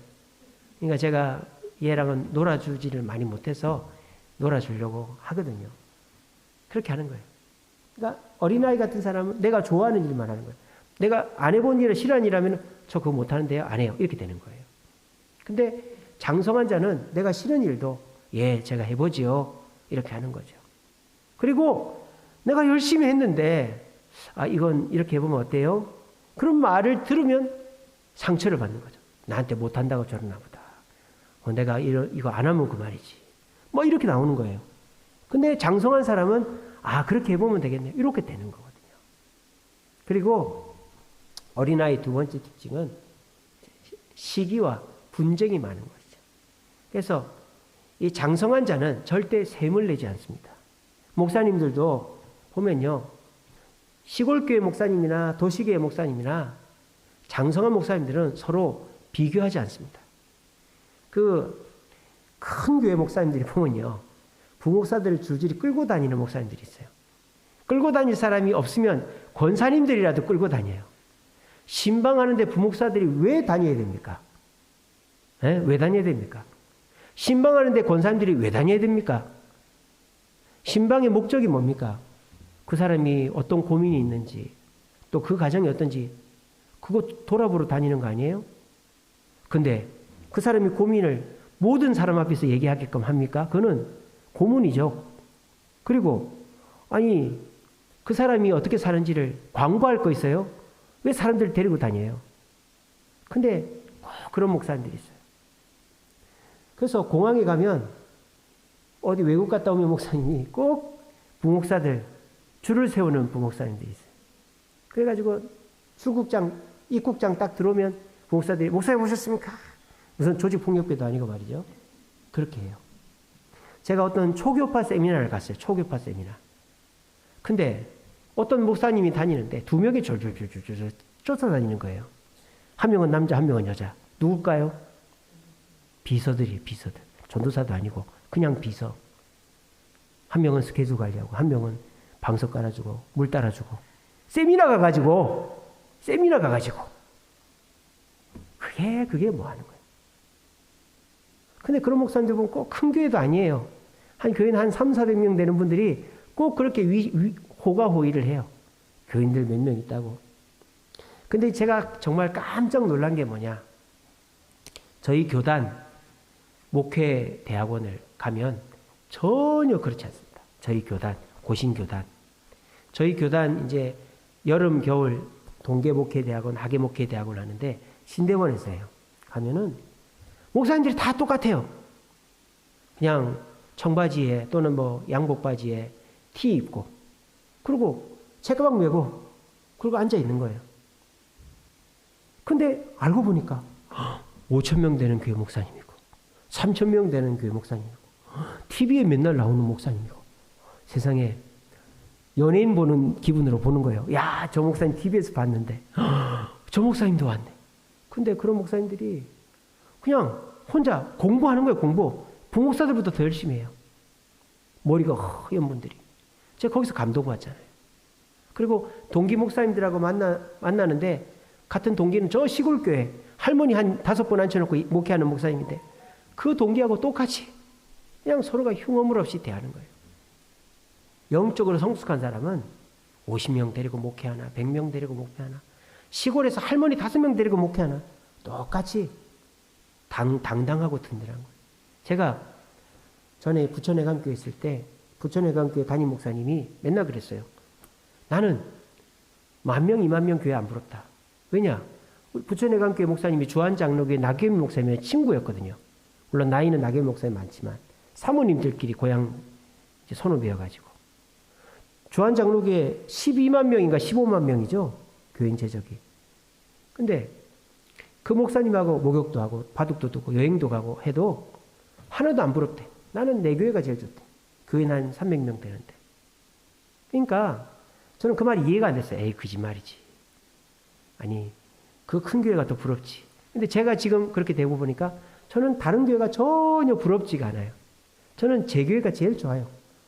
그러니까 제가 얘랑은 놀아주지를 많이 못해서 놀아주려고 하거든요. 그렇게 하는 거예요. 그러니까 어린아이 같은 사람은 내가 좋아하는 일만 하는 거예요. 내가 안 해본 일을 싫어하는 일하면 저 그거 못하는데요. 안 해요. 이렇게 되는 거예요. 근데 장성한 자는 내가 싫은 일도 예, 제가 해보지요. 이렇게 하는 거죠. 그리고 내가 열심히 했는데 이건 이렇게 해보면 어때요? 그런 말을 들으면 상처를 받는 거죠. 나한테 못한다고 저러나 보다. 내가 이거 안 하면 그 말이지. 뭐 이렇게 나오는 거예요. 근데 장성한 사람은 그렇게 해보면 되겠네요. 이렇게 되는 거거든요. 그리고 어린아이 두 번째 특징은 시기와 분쟁이 많은 것이죠. 그래서 이 장성한 자는 절대 셈을 내지 않습니다. 목사님들도 보면요. 시골교회 목사님이나 도시교회 목사님이나 장성한 목사님들은 서로 비교하지 않습니다. 그 큰 교회 목사님들이 보면요. 부목사들을 줄줄이 끌고 다니는 목사님들이 있어요. 끌고 다닐 사람이 없으면 권사님들이라도 끌고 다녀요. 신방하는데 부목사들이 왜 다녀야 됩니까? 왜 다녀야 됩니까? 신방하는데 권사님들이 왜 다녀야 됩니까? 신방의 목적이 뭡니까? 그 사람이 어떤 고민이 있는지, 또 그 가정이 어떤지, 그거 돌아보러 다니는 거 아니에요? 근데 그 사람이 고민을 모든 사람 앞에서 얘기하게끔 합니까? 그는 고문이죠. 그리고, 그 사람이 어떻게 사는지를 광고할 거 있어요? 왜 사람들을 데리고 다녀요? 근데 그런 목사님들이 있어요. 그래서 공항에 가면 어디 외국 갔다 오면 목사님이 꼭 부목사들 줄을 세우는 부목사님들이 있어요. 그래가지고 입국장 딱 들어오면 부목사들이 목사님 오셨습니까? 무슨 조직폭력배도 아니고 말이죠. 그렇게 해요. 제가 어떤 초교파 세미나를 갔어요. 초교파 세미나. 근데 어떤 목사님이 다니는데 두 명이 졸졸졸졸 쫓아다니는 거예요. 한 명은 남자, 한 명은 여자. 누굴까요? 비서들이에요. 비서들. 전도사도 아니고 그냥 비서. 한 명은 스케줄 관리하고 한 명은 방석 깔아주고 물 따라주고 세미나 가가지고 그게 뭐 하는 거예요. 근데 그런 목사님들 보면 꼭 큰 교회도 아니에요. 한 교회는 한 300~400명 되는 분들이 꼭 그렇게 호가호의를 해요. 교인들 몇 명 있다고. 근데 제가 정말 깜짝 놀란 게 뭐냐. 저희 교단 목회 대학원을 가면 전혀 그렇지 않습니다. 저희 교단, 고신교단. 저희 교단 이제 여름, 겨울 동계 목회 대학원, 학예 목회 대학원을 하는데 신대원에서 해요. 가면은 목사님들이 다 똑같아요. 그냥 청바지에 또는 뭐 양복바지에 티 입고 그리고 책가방 메고 그리고 앉아 있는 거예요. 근데 알고 보니까 5,000명 되는 교회 목사님이고 3,000명 되는 교회 목사님이고 TV에 맨날 나오는 목사님이고 세상에 연예인 보는 기분으로 보는 거예요. 야, 저 목사님 TV에서 봤는데 저 목사님도 왔네. 근데 그런 목사님들이 그냥 혼자 공부하는 거예요. 공부. 부목사들보다 더 열심히 해요. 머리가 허연 분들이. 제가 거기서 감동받잖아요. 그리고 동기 목사님들하고 만나는데 같은 동기는 저 시골교회 할머니 한 5분 앉혀놓고 목회하는 목사님인데 그 동기하고 똑같이 그냥 서로가 흉어물 없이 대하는 거예요. 영적으로 성숙한 사람은 50명 데리고 목회하나 100명 데리고 목회하나 시골에서 할머니 5명 데리고 목회하나 똑같이 당당하고 든든한 거예요. 제가 전에 부천에 감교회 있을 때 부천에 감교회 담임 목사님이 맨날 그랬어요. 나는 10,000명, 20,000명 교회 안 부럽다. 왜냐? 부천에 감교회 목사님이 주한장로교회 나경미 목사님의 친구였거든요. 물론 나이는 나경미 목사님 많지만 사모님들끼리 고향 손을 베어가지고 주한장로교회 12만 명인가 15만 명이죠. 교인 제적이. 근데 그 목사님하고 목욕도 하고 바둑도 두고 여행도 가고 해도 하나도 안 부럽대. 나는 내 교회가 제일 좋대. 교인 한 300명 되는데. 그러니까 저는 그 말이 이해가 안 됐어요. 에이, 거짓말이지. 아니, 그 큰 교회가 더 부럽지. 근데 제가 지금 그렇게 되고 보니까 저는 다른 교회가 전혀 부럽지가 않아요. 저는 제 교회가 제일 좋아요.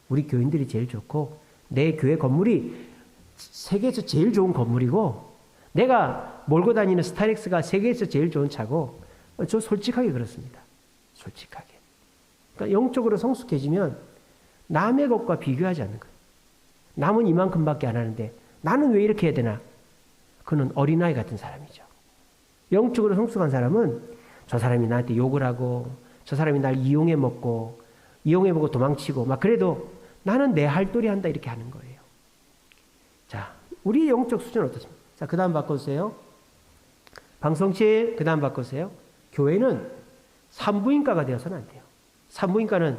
우리 교인들이 제일 좋고 내 교회 건물이 세계에서 제일 좋은 건물이고 내가 몰고 다니는 스타렉스가 세계에서 제일 좋은 차고 저 솔직하게 그렇습니다. 솔직하게. 그러니까 영적으로 성숙해지면 남의 것과 비교하지 않는 거예요. 남은 이만큼밖에 안 하는데 나는 왜 이렇게 해야 되나? 그는 어린아이 같은 사람이죠. 영적으로 성숙한 사람은 저 사람이 나한테 욕을 하고 저 사람이 날 이용해 먹고 도망치고 막 그래도 나는 내 할 도리 한다 이렇게 하는 거예요. 자, 우리 영적 수준은 어떻습니까? 자, 그 다음 바꿔주세요. 방성치 그 다음 바꿔주세요. 교회는 산부인과가 되어서는 안 돼요. 산부인과는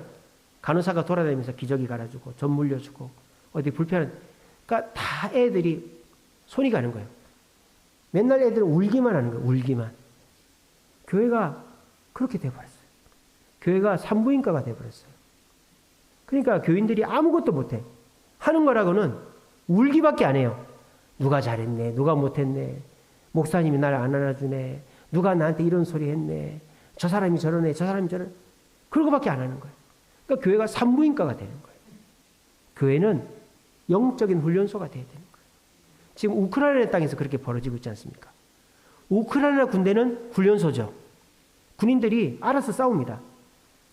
간호사가 돌아다니면서 기저귀 갈아주고 젖 물려주고 어디 불편한 그러니까 다 애들이 손이 가는 거예요. 맨날 애들은 울기만 하는 거예요. 울기만. 교회가 그렇게 돼버렸어요. 교회가 산부인과가 돼버렸어요. 그러니까 교인들이 아무것도 못해. 하는 거라고는 울기밖에 안 해요. 누가 잘했네. 누가 못했네. 목사님이 나를 안 안아주네. 누가 나한테 이런 소리 했네. 저 사람이 저러네. 저 사람이 저러네. 그런 거밖에 안 하는 거예요. 그러니까 교회가 산부인과가 되는 거예요. 교회는 영적인 훈련소가 돼야 되는 거예요. 지금 우크라이나 땅에서 그렇게 벌어지고 있지 않습니까? 우크라이나 군대는 훈련소죠. 군인들이 알아서 싸웁니다.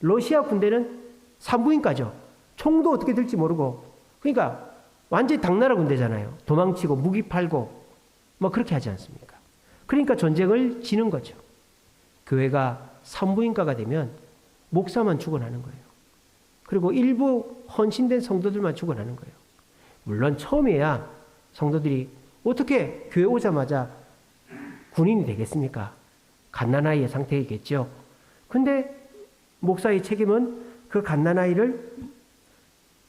러시아 군대는 산부인과죠. 총도 어떻게 될지 모르고. 그러니까 완전히 당나라 군대잖아요. 도망치고 무기 팔고 뭐 그렇게 하지 않습니까? 그러니까 전쟁을 지는 거죠. 교회가 산부인과가 되면 목사만 죽어나는 거예요. 그리고 일부 헌신된 성도들만 죽어나는 거예요. 물론 처음에야 성도들이 어떻게 교회 오자마자 군인이 되겠습니까? 갓난아이의 상태이겠죠. 근데 목사의 책임은 그 갓난아이를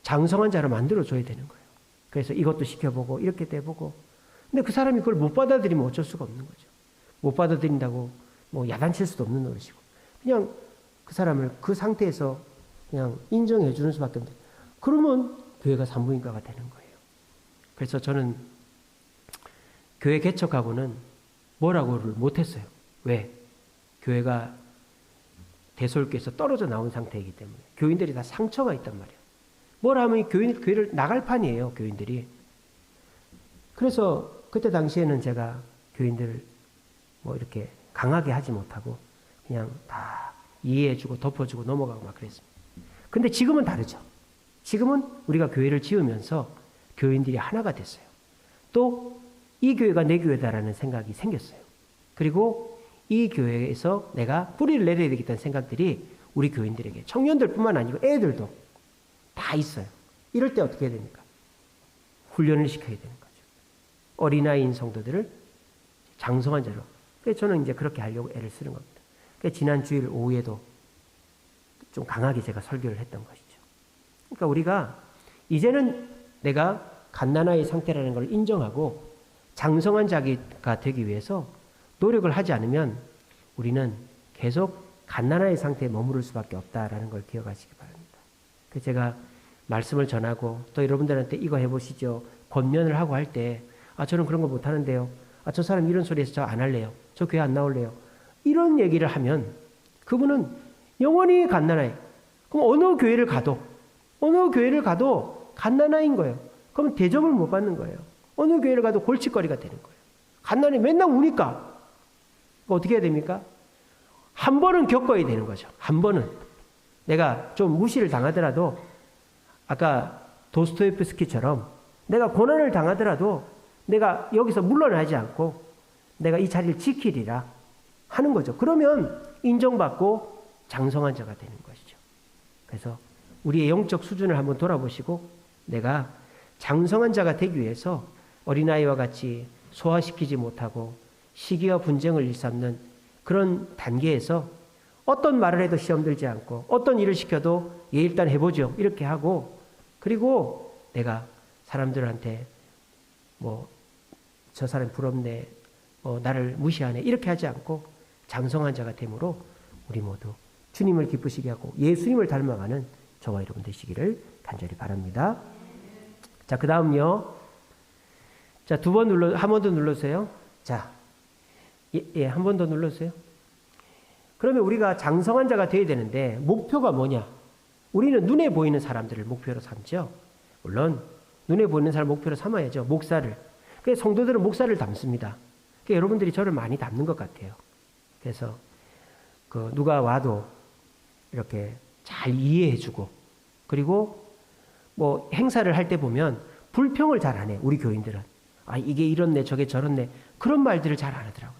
장성한 자로 만들어줘야 되는 거예요. 그래서 이것도 시켜보고 이렇게 돼보고 근데 그 사람이 그걸 못 받아들이면 어쩔 수가 없는 거죠. 못 받아들인다고 뭐 야단칠 수도 없는 노릇이고 그냥 그 사람을 그 상태에서 그냥 인정해 주는 수밖에 없는데 그러면 교회가 산부인과가 되는 거예요. 그래서 저는 교회 개척하고는 뭐라고를 못했어요. 왜? 교회가 대솔교에서 떨어져 나온 상태이기 때문에 교인들이 다 상처가 있단 말이에요. 뭐라 하면 교회를 나갈 판이에요. 교인들이. 그래서 그때 당시에는 제가 교인들을 뭐 이렇게 강하게 하지 못하고 그냥 다 이해해주고 덮어주고 넘어가고 막 그랬습니다. 근데 지금은 다르죠. 지금은 우리가 교회를 지으면서 교인들이 하나가 됐어요. 또 이 교회가 내 교회다라는 생각이 생겼어요. 그리고 이 교회에서 내가 뿌리를 내려야 되겠다는 생각들이 우리 교인들에게 청년들뿐만 아니고 애들도 다 있어요. 이럴 때 어떻게 해야 됩니까? 훈련을 시켜야 되는 거죠. 어린아이인 성도들을 장성한 자로. 그래서 저는 이제 그렇게 하려고 애를 쓰는 겁니다. 그래서 지난 주일 오후에도 좀 강하게 제가 설교를 했던 것이죠. 그러니까 우리가 이제는 내가 갓난아이 상태라는 걸 인정하고 장성한 자가 되기 위해서 노력을 하지 않으면 우리는 계속 갓난아이 상태에 머무를 수밖에 없다라는 걸 기억하시기 바랍니다. 그래서 제가 말씀을 전하고 또 여러분들한테 이거 해보시죠. 권면을 하고 할 때 저는 그런 거 못하는데요. 저 사람 이런 소리 해서 저 안 할래요. 저 교회 안 나올래요. 이런 얘기를 하면 그분은 영원히 갓난아이. 그럼 어느 교회를 가도 갓난아이인 거예요. 그럼 대접을 못 받는 거예요. 어느 교회를 가도 골칫거리가 되는 거예요. 갓난아이 맨날 우니까 어떻게 해야 됩니까? 한 번은 겪어야 되는 거죠. 한 번은. 내가 좀 무시를 당하더라도 아까 도스토옙스키처럼 내가 고난을 당하더라도 내가 여기서 물러나지 않고 내가 이 자리를 지키리라 하는 거죠. 그러면 인정받고 장성한 자가 되는 것이죠. 그래서 우리의 영적 수준을 한번 돌아보시고 내가 장성한 자가 되기 위해서 어린아이와 같이 소화시키지 못하고 시기와 분쟁을 일삼는 그런 단계에서 어떤 말을 해도 시험 들지 않고 어떤 일을 시켜도 일단 해보죠. 이렇게 하고 그리고 내가 사람들한테 저 사람 부럽네, 나를 무시하네 이렇게 하지 않고 장성한 자가 되므로 우리 모두 주님을 기쁘시게 하고 예수님을 닮아가는 저와 여러분 되시기를 간절히 바랍니다. 자, 그 다음요. 자, 한 번 더 눌러주세요. 자, 한 번 더 눌러주세요. 그러면 우리가 장성한 자가 되어야 되는데 목표가 뭐냐? 우리는 눈에 보이는 사람들을 목표로 삼죠. 물론 눈에 보이는 사람을 목표로 삼아야죠. 목사를. 그래서 성도들은 목사를 닮습니다. 그러니까 여러분들이 저를 많이 닮는 것 같아요. 그래서 누가 와도 이렇게 잘 이해해주고, 그리고 뭐 행사를 할 때 보면 불평을 잘 안 해요. 우리 교인들은. 아, 이게 이렇네, 저게 저렇네. 그런 말들을 잘 안 하더라고요.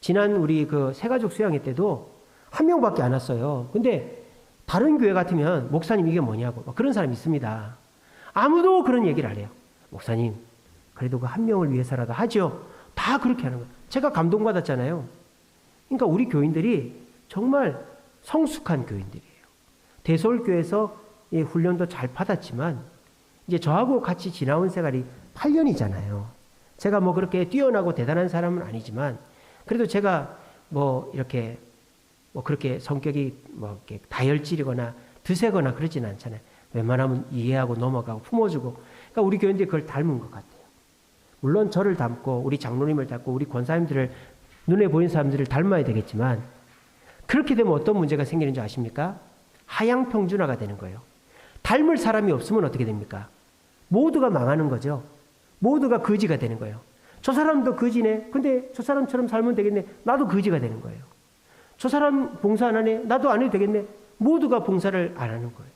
지난 우리 새가족 수양회 때도 한 명밖에 안 왔어요. 근데 다른 교회 같으면 목사님 이게 뭐냐고 그런 사람이 있습니다. 아무도 그런 얘기를 안 해요. 목사님, 그래도 그 한 명을 위해서라도 하죠. 다 그렇게 하는 거예요. 제가 감동받았잖아요. 그러니까 우리 교인들이 정말 성숙한 교인들이에요. 대서울교회에서 훈련도 잘 받았지만 이제 저하고 같이 지나온 생활이 8년이잖아요. 제가 뭐 그렇게 뛰어나고 대단한 사람은 아니지만 그래도 제가 뭐 이렇게 뭐 그렇게 성격이 뭐 이렇게 다혈질이거나 드세거나 그러진 않잖아요. 웬만하면 이해하고 넘어가고 품어주고. 그러니까 우리 교인들이 그걸 닮은 것 같아요. 물론 저를 닮고 우리 장로님을 닮고 우리 권사님들을 눈에 보이는 사람들을 닮아야 되겠지만 그렇게 되면 어떤 문제가 생기는 줄 아십니까? 하향평준화가 되는 거예요. 닮을 사람이 없으면 어떻게 됩니까? 모두가 망하는 거죠. 모두가 거지가 되는 거예요. 저 사람도 거지네. 근데 저 사람처럼 살면 되겠네. 나도 거지가 되는 거예요. 저 사람 봉사 안 하네. 나도 안 해도 되겠네. 모두가 봉사를 안 하는 거예요.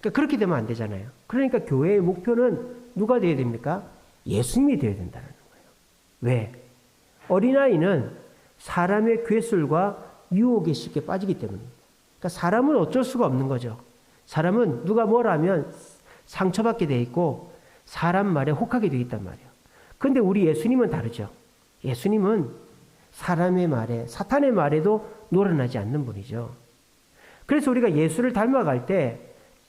그러니까 그렇게 되면 안 되잖아요. 그러니까 교회의 목표는 누가 되어야 됩니까? 예수님이 되어야 된다는 거예요. 왜? 어린아이는 사람의 괴술과 유혹에 쉽게 빠지기 때문입니다. 그러니까 사람은 어쩔 수가 없는 거죠. 사람은 누가 뭘 하면 상처받게 돼 있고 사람 말에 혹하게 돼 있단 말이에요. 그런데 우리 예수님은 다르죠. 예수님은 사람의 말에, 사탄의 말에도 놀아나지 않는 분이죠. 그래서 우리가 예수를 닮아갈 때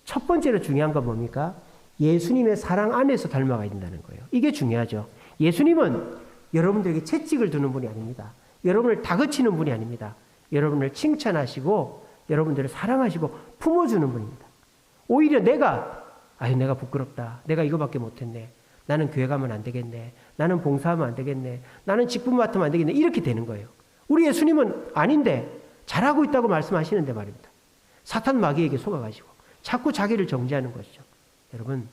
첫 번째로 중요한 건 뭡니까? 예수님의 사랑 안에서 닮아가야 된다는 거예요. 이게 중요하죠. 예수님은 여러분들에게 채찍을 두는 분이 아닙니다. 여러분을 다그치는 분이 아닙니다. 여러분을 칭찬하시고 여러분들을 사랑하시고 품어주는 분입니다. 오히려 내가 부끄럽다. 내가 이거밖에 못했네. 나는 교회 가면 안 되겠네. 나는 봉사하면 안 되겠네. 나는 직분 맡으면 안 되겠네. 이렇게 되는 거예요. 우리 예수님은 아닌데 잘하고 있다고 말씀하시는데 말입니다. 사탄 마귀에게 속아가지고 자꾸 자기를 정죄하는 것이죠. 여러분,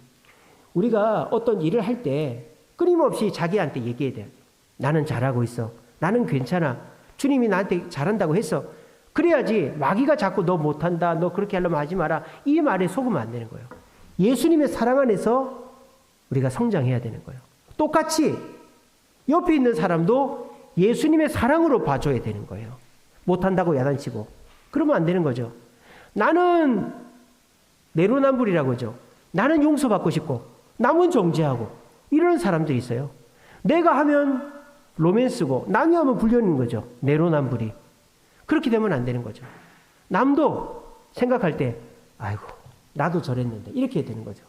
우리가 어떤 일을 할 때 끊임없이 자기한테 얘기해야 돼요. 나는 잘하고 있어. 나는 괜찮아. 주님이 나한테 잘한다고 했어. 그래야지 마귀가 자꾸 너 못한다. 너 그렇게 하려면 하지 마라. 이 말에 속으면 안 되는 거예요. 예수님의 사랑 안에서 우리가 성장해야 되는 거예요. 똑같이 옆에 있는 사람도 예수님의 사랑으로 봐줘야 되는 거예요. 못한다고 야단치고. 그러면 안 되는 거죠. 나는 내로남불이라고 하죠. 나는 용서받고 싶고 남은 정죄하고 이런 사람들이 있어요. 내가 하면 로맨스고 남이 하면 불륜인 거죠. 내로남불이. 그렇게 되면 안 되는 거죠. 남도 생각할 때 아이고 나도 저랬는데 이렇게 되는 거죠.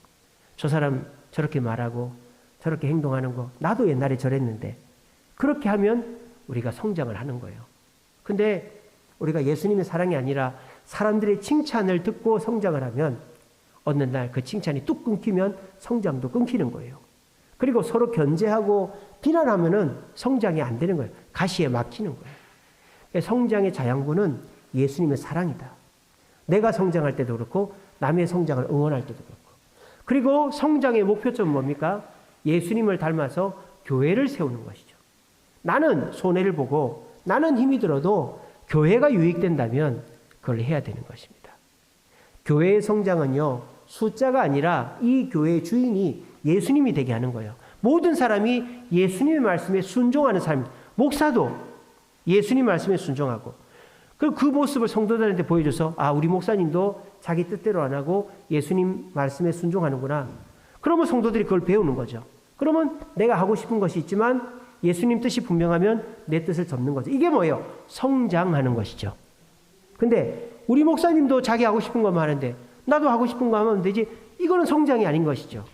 저 사람 저렇게 말하고 저렇게 행동하는 거 나도 옛날에 저랬는데 그렇게 하면 우리가 성장을 하는 거예요. 근데 우리가 예수님의 사랑이 아니라 사람들의 칭찬을 듣고 성장을 하면 어느 날 그 칭찬이 뚝 끊기면 성장도 끊기는 거예요. 그리고 서로 견제하고 비난하면은 성장이 안 되는 거예요. 가시에 막히는 거예요. 성장의 자양분은 예수님의 사랑이다. 내가 성장할 때도 그렇고 남의 성장을 응원할 때도 그렇고. 그리고 성장의 목표점은 뭡니까? 예수님을 닮아서 교회를 세우는 것이죠. 나는 손해를 보고 나는 힘이 들어도 교회가 유익된다면 그걸 해야 되는 것입니다. 교회의 성장은요. 숫자가 아니라 이 교회의 주인이 예수님이 되게 하는 거예요. 모든 사람이 예수님의 말씀에 순종하는 사람입니다. 목사도 예수님 말씀에 순종하고 그 모습을 성도들한테 보여줘서 우리 목사님도 자기 뜻대로 안 하고 예수님 말씀에 순종하는구나. 그러면 성도들이 그걸 배우는 거죠. 그러면 내가 하고 싶은 것이 있지만 예수님 뜻이 분명하면 내 뜻을 접는 거죠. 이게 뭐예요? 성장하는 것이죠. 근데 우리 목사님도 자기 하고 싶은 것만 하는데 나도 하고 싶은 거 하면 되지. 이거는 성장이 아닌 것이죠.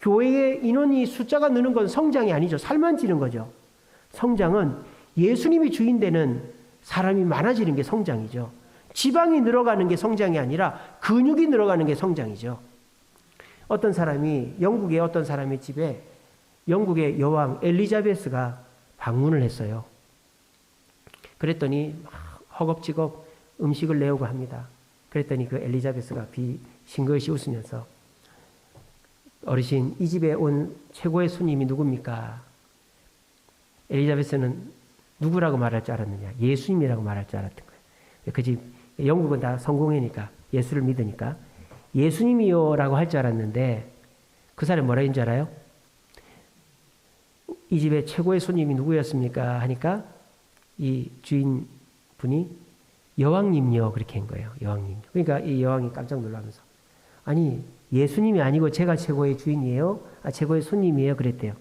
교회의 인원이 숫자가 느는 건 성장이 아니죠. 살만 찌는 거죠. 성장은 예수님이 주인 되는 사람이 많아지는 게 성장이죠. 지방이 늘어가는 게 성장이 아니라 근육이 늘어가는 게 성장이죠. 어떤 사람이 영국의 어떤 사람의 집에 영국의 여왕 엘리자베스가 방문을 했어요. 그랬더니 허겁지겁 음식을 내오고 합니다. 그랬더니 그 엘리자베스가 싱긋이 웃으면서 어르신, 이 집에 온 최고의 손님이 누굽니까? 엘리자베스는 누구라고 말할 줄 알았느냐? 예수님이라고 말할 줄 알았던 거예요. 그 집, 영국은 다 성공회니까, 예수를 믿으니까. 예수님이요라고 할 줄 알았는데, 그 사람이 뭐라 했는지 알아요? 이 집에 최고의 손님이 누구였습니까? 하니까, 이 주인분이 여왕님요. 그렇게 한 거예요. 여왕님. 그러니까 이 여왕이 깜짝 놀라면서, 아니, 예수님이 아니고 제가 최고의 주인이에요? 최고의 손님이에요? 그랬대요.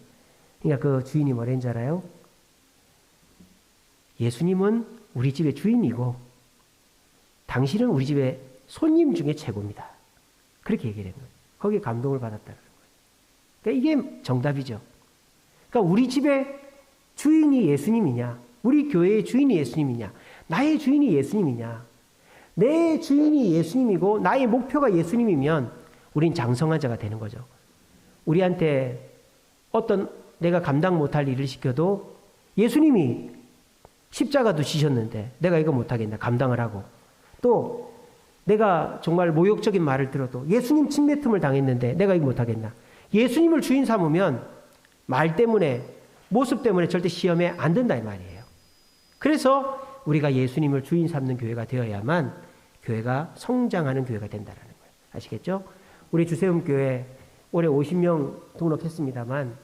그러니까 그 주인이 뭐라 했는지 알아요? 예수님은 우리 집의 주인이고 당신은 우리 집의 손님 중에 최고입니다. 그렇게 얘기를 했는 거예요. 거기에 감동을 받았다는 거예요. 그러니까 이게 정답이죠. 그러니까 우리 집의 주인이 예수님이냐, 우리 교회의 주인이 예수님이냐, 나의 주인이 예수님이냐, 내 주인이 예수님이고 나의 목표가 예수님이면 우린 장성한 자가 되는 거죠. 우리한테 어떤 내가 감당 못할 일을 시켜도 예수님이 십자가도 지셨는데 내가 이거 못하겠나, 감당을 하고, 또 내가 정말 모욕적인 말을 들어도 예수님 침뱉음을 당했는데 내가 이거 못하겠나, 예수님을 주인 삼으면 말 때문에, 모습 때문에 절대 시험에 안 든다 이 말이에요. 그래서 우리가 예수님을 주인 삼는 교회가 되어야만 교회가 성장하는 교회가 된다는 거예요. 아시겠죠? 우리 주세움교회 올해 50명 등록했습니다만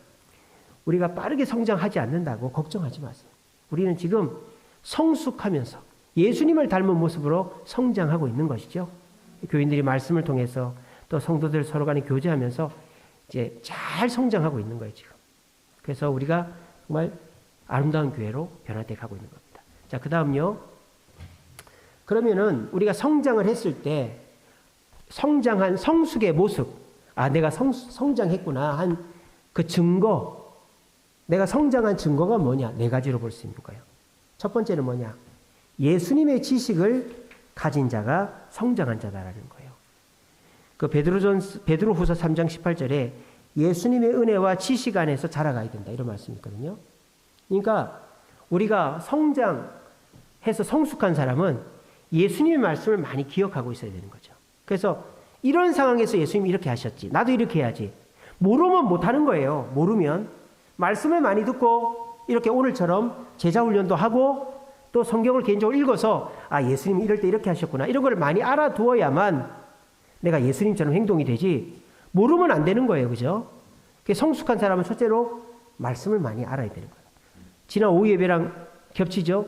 우리가 빠르게 성장하지 않는다고 걱정하지 마세요. 우리는 지금 성숙하면서 예수님을 닮은 모습으로 성장하고 있는 것이죠. 교인들이 말씀을 통해서 또 성도들 서로 간에 교제하면서 이제 잘 성장하고 있는 거예요, 지금. 그래서 우리가 정말 아름다운 교회로 변화돼 가고 있는 겁니다. 자, 그 다음요. 그러면은 우리가 성장을 했을 때 성장한 성숙의 모습, 내가 성장했구나 한 그 증거, 내가 성장한 증거가 뭐냐? 네 가지로 볼 수 있는 거예요. 첫 번째는 뭐냐? 예수님의 지식을 가진 자가 성장한 자다라는 거예요. 그 베드로후서 3장 18절에 예수님의 은혜와 지식 안에서 자라가야 된다, 이런 말씀이 있거든요. 그러니까 우리가 성장해서 성숙한 사람은 예수님의 말씀을 많이 기억하고 있어야 되는 거죠. 그래서 이런 상황에서 예수님이 이렇게 하셨지, 나도 이렇게 해야지. 모르면 못하는 거예요. 모르면. 말씀을 많이 듣고 이렇게 오늘처럼 제자훈련도 하고 또 성경을 개인적으로 읽어서 예수님이 이럴 때 이렇게 하셨구나, 이런 걸 많이 알아두어야만 내가 예수님처럼 행동이 되지, 모르면 안 되는 거예요. 그죠? 성숙한 사람은 첫째로 말씀을 많이 알아야 되는 거예요. 지난 오후 예배랑 겹치죠?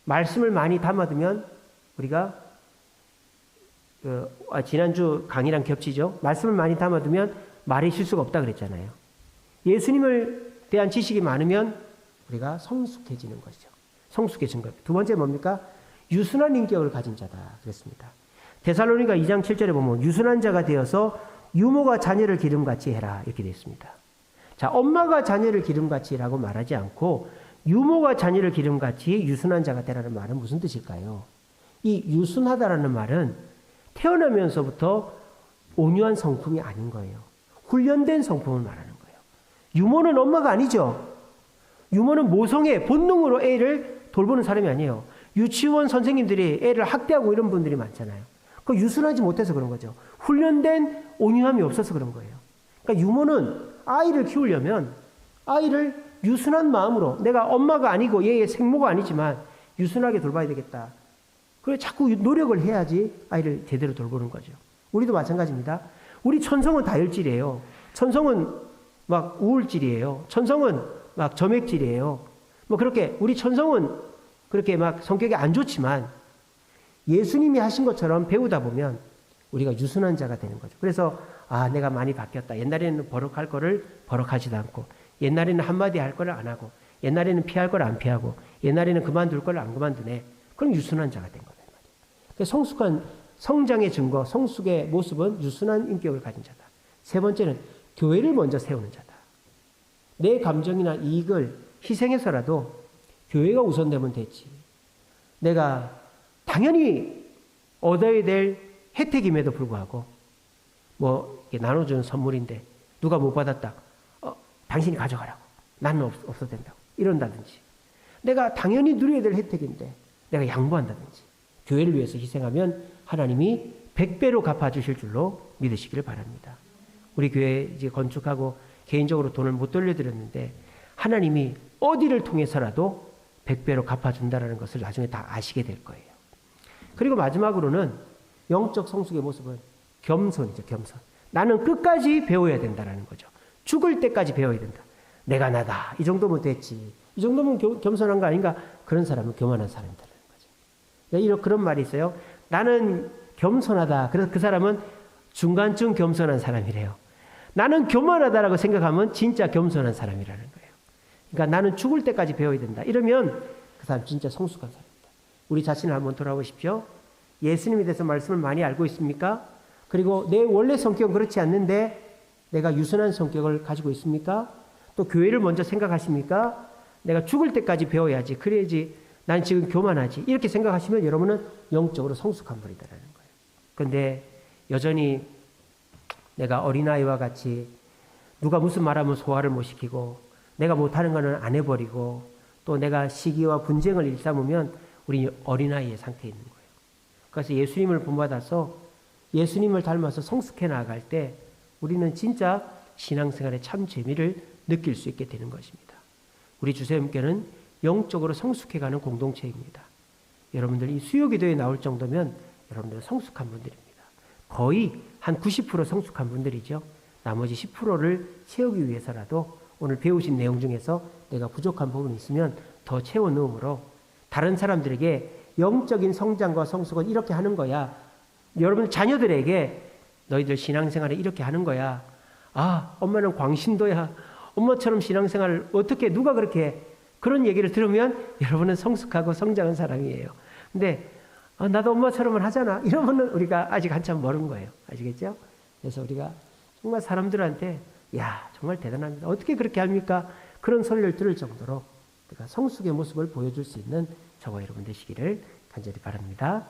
말씀을 많이 담아두면 우리가 지난주 강의랑 겹치죠? 말씀을 많이 담아두면 말의 실수가 없다 그랬잖아요. 예수님을 대한 지식이 많으면 우리가 성숙해지는 것이죠. 성숙해진 거예요. 두 번째 뭡니까? 유순한 인격을 가진 자다 그랬습니다. 데살로니가 2장 7절에 보면 유순한 자가 되어서 유모가 자녀를 기름같이 해라, 이렇게 되어 있습니다. 자, 엄마가 자녀를 기름같이라고 말하지 않고 유모가 자녀를 기름같이 유순한 자가 되라는 말은 무슨 뜻일까요? 이 유순하다라는 말은 태어나면서부터 온유한 성품이 아닌 거예요. 훈련된 성품을 말하는 거예요. 유모는 엄마가 아니죠. 유모는 모성애, 본능으로 애를 돌보는 사람이 아니에요. 유치원 선생님들이 애를 학대하고 이런 분들이 많잖아요. 그 유순하지 못해서 그런 거죠. 훈련된 온유함이 없어서 그런 거예요. 그러니까 유모는 아이를 키우려면 아이를 유순한 마음으로, 내가 엄마가 아니고 얘의 생모가 아니지만 유순하게 돌봐야 되겠다. 그래 자꾸 노력을 해야지 아이를 제대로 돌보는 거죠. 우리도 마찬가지입니다. 우리 천성은 다혈질이에요. 천성은 막 우울질이에요. 천성은 막 점액질이에요. 뭐 그렇게 우리 천성은 그렇게 막 성격이 안 좋지만 예수님이 하신 것처럼 배우다 보면 우리가 유순한 자가 되는 거죠. 그래서 내가 많이 바뀌었다. 옛날에는 버럭할 거를 버럭하지도 않고, 옛날에는 한마디 할 거를 안 하고, 옛날에는 피할 걸 안 피하고, 옛날에는 그만둘 걸 안 그만두네. 그럼 유순한 자가 된 거다. 성숙한 성장의 증거, 성숙의 모습은 유순한 인격을 가진 자다. 세 번째는 교회를 먼저 세우는 자다. 내 감정이나 이익을 희생해서라도 교회가 우선되면 됐지. 내가 당연히 얻어야 될 혜택임에도 불구하고 뭐 나눠주는 선물인데 누가 못 받았다. 당신이 가져가라고. 나는 없어도 된다고. 이런다든지. 내가 당연히 누려야 될 혜택인데 내가 양보한다든지. 교회를 위해서 희생하면 하나님이 100배로 갚아주실 줄로 믿으시기를 바랍니다. 우리 교회 이제 건축하고 개인적으로 돈을 못 돌려드렸는데 하나님이 어디를 통해서라도 100배로 갚아준다는 것을 나중에 다 아시게 될 거예요. 그리고 마지막으로는 영적 성숙의 모습은 겸손이죠. 겸손. 나는 끝까지 배워야 된다는 거죠. 죽을 때까지 배워야 된다. 내가 나다. 이 정도면 됐지. 이 정도면 겸손한 거 아닌가? 그런 사람은 교만한 사람이라는 거죠. 이런 그런 말이 있어요. 나는 겸손하다. 그래서 그 사람은 중간쯤 겸손한 사람이래요. 나는 교만하다라고 생각하면 진짜 겸손한 사람이라는 거예요. 그러니까 나는 죽을 때까지 배워야 된다. 이러면 그 사람 진짜 성숙한 사람입니다. 우리 자신을 한번 돌아보십시오. 예수님에 대해서 말씀을 많이 알고 있습니까? 그리고 내 원래 성격은 그렇지 않는데 내가 유순한 성격을 가지고 있습니까? 또 교회를 먼저 생각하십니까? 내가 죽을 때까지 배워야지. 그래야지 난 지금 교만하지. 이렇게 생각하시면 여러분은 영적으로 성숙한 분이다라는 거예요. 그런데 여전히 내가 어린아이와 같이 누가 무슨 말하면 소화를 못 시키고 내가 못하는 거는 안 해버리고 또 내가 시기와 분쟁을 일삼으면 우리 어린아이의 상태에 있는 거예요. 그래서 예수님을 본받아서 예수님을 닮아서 성숙해 나아갈 때 우리는 진짜 신앙생활의 참 재미를 느낄 수 있게 되는 것입니다. 우리 주세님께는 영적으로 성숙해가는 공동체입니다. 여러분들 이 수요기도에 나올 정도면 여러분들 성숙한 분들입니다. 거의 한 90% 성숙한 분들이죠. 나머지 10%를 채우기 위해서라도 오늘 배우신 내용 중에서 내가 부족한 부분이 있으면 더 채워 넣음으로 다른 사람들에게 영적인 성장과 성숙은 이렇게 하는 거야. 여러분 자녀들에게 너희들 신앙생활을 이렇게 하는 거야. 아, 엄마는 광신도야. 엄마처럼 신앙생활을 어떻게 누가 그렇게 그런 얘기를 들으면 여러분은 성숙하고 성장한 사람이에요. 근데 나도 엄마처럼은 하잖아. 이러면은 우리가 아직 한참 멀은 거예요. 아시겠죠? 그래서 우리가 정말 사람들한테 야, 정말 대단합니다. 어떻게 그렇게 합니까? 그런 소리를 들을 정도로 우리가 성숙의 모습을 보여줄 수 있는 저와 여러분 되시기를 간절히 바랍니다.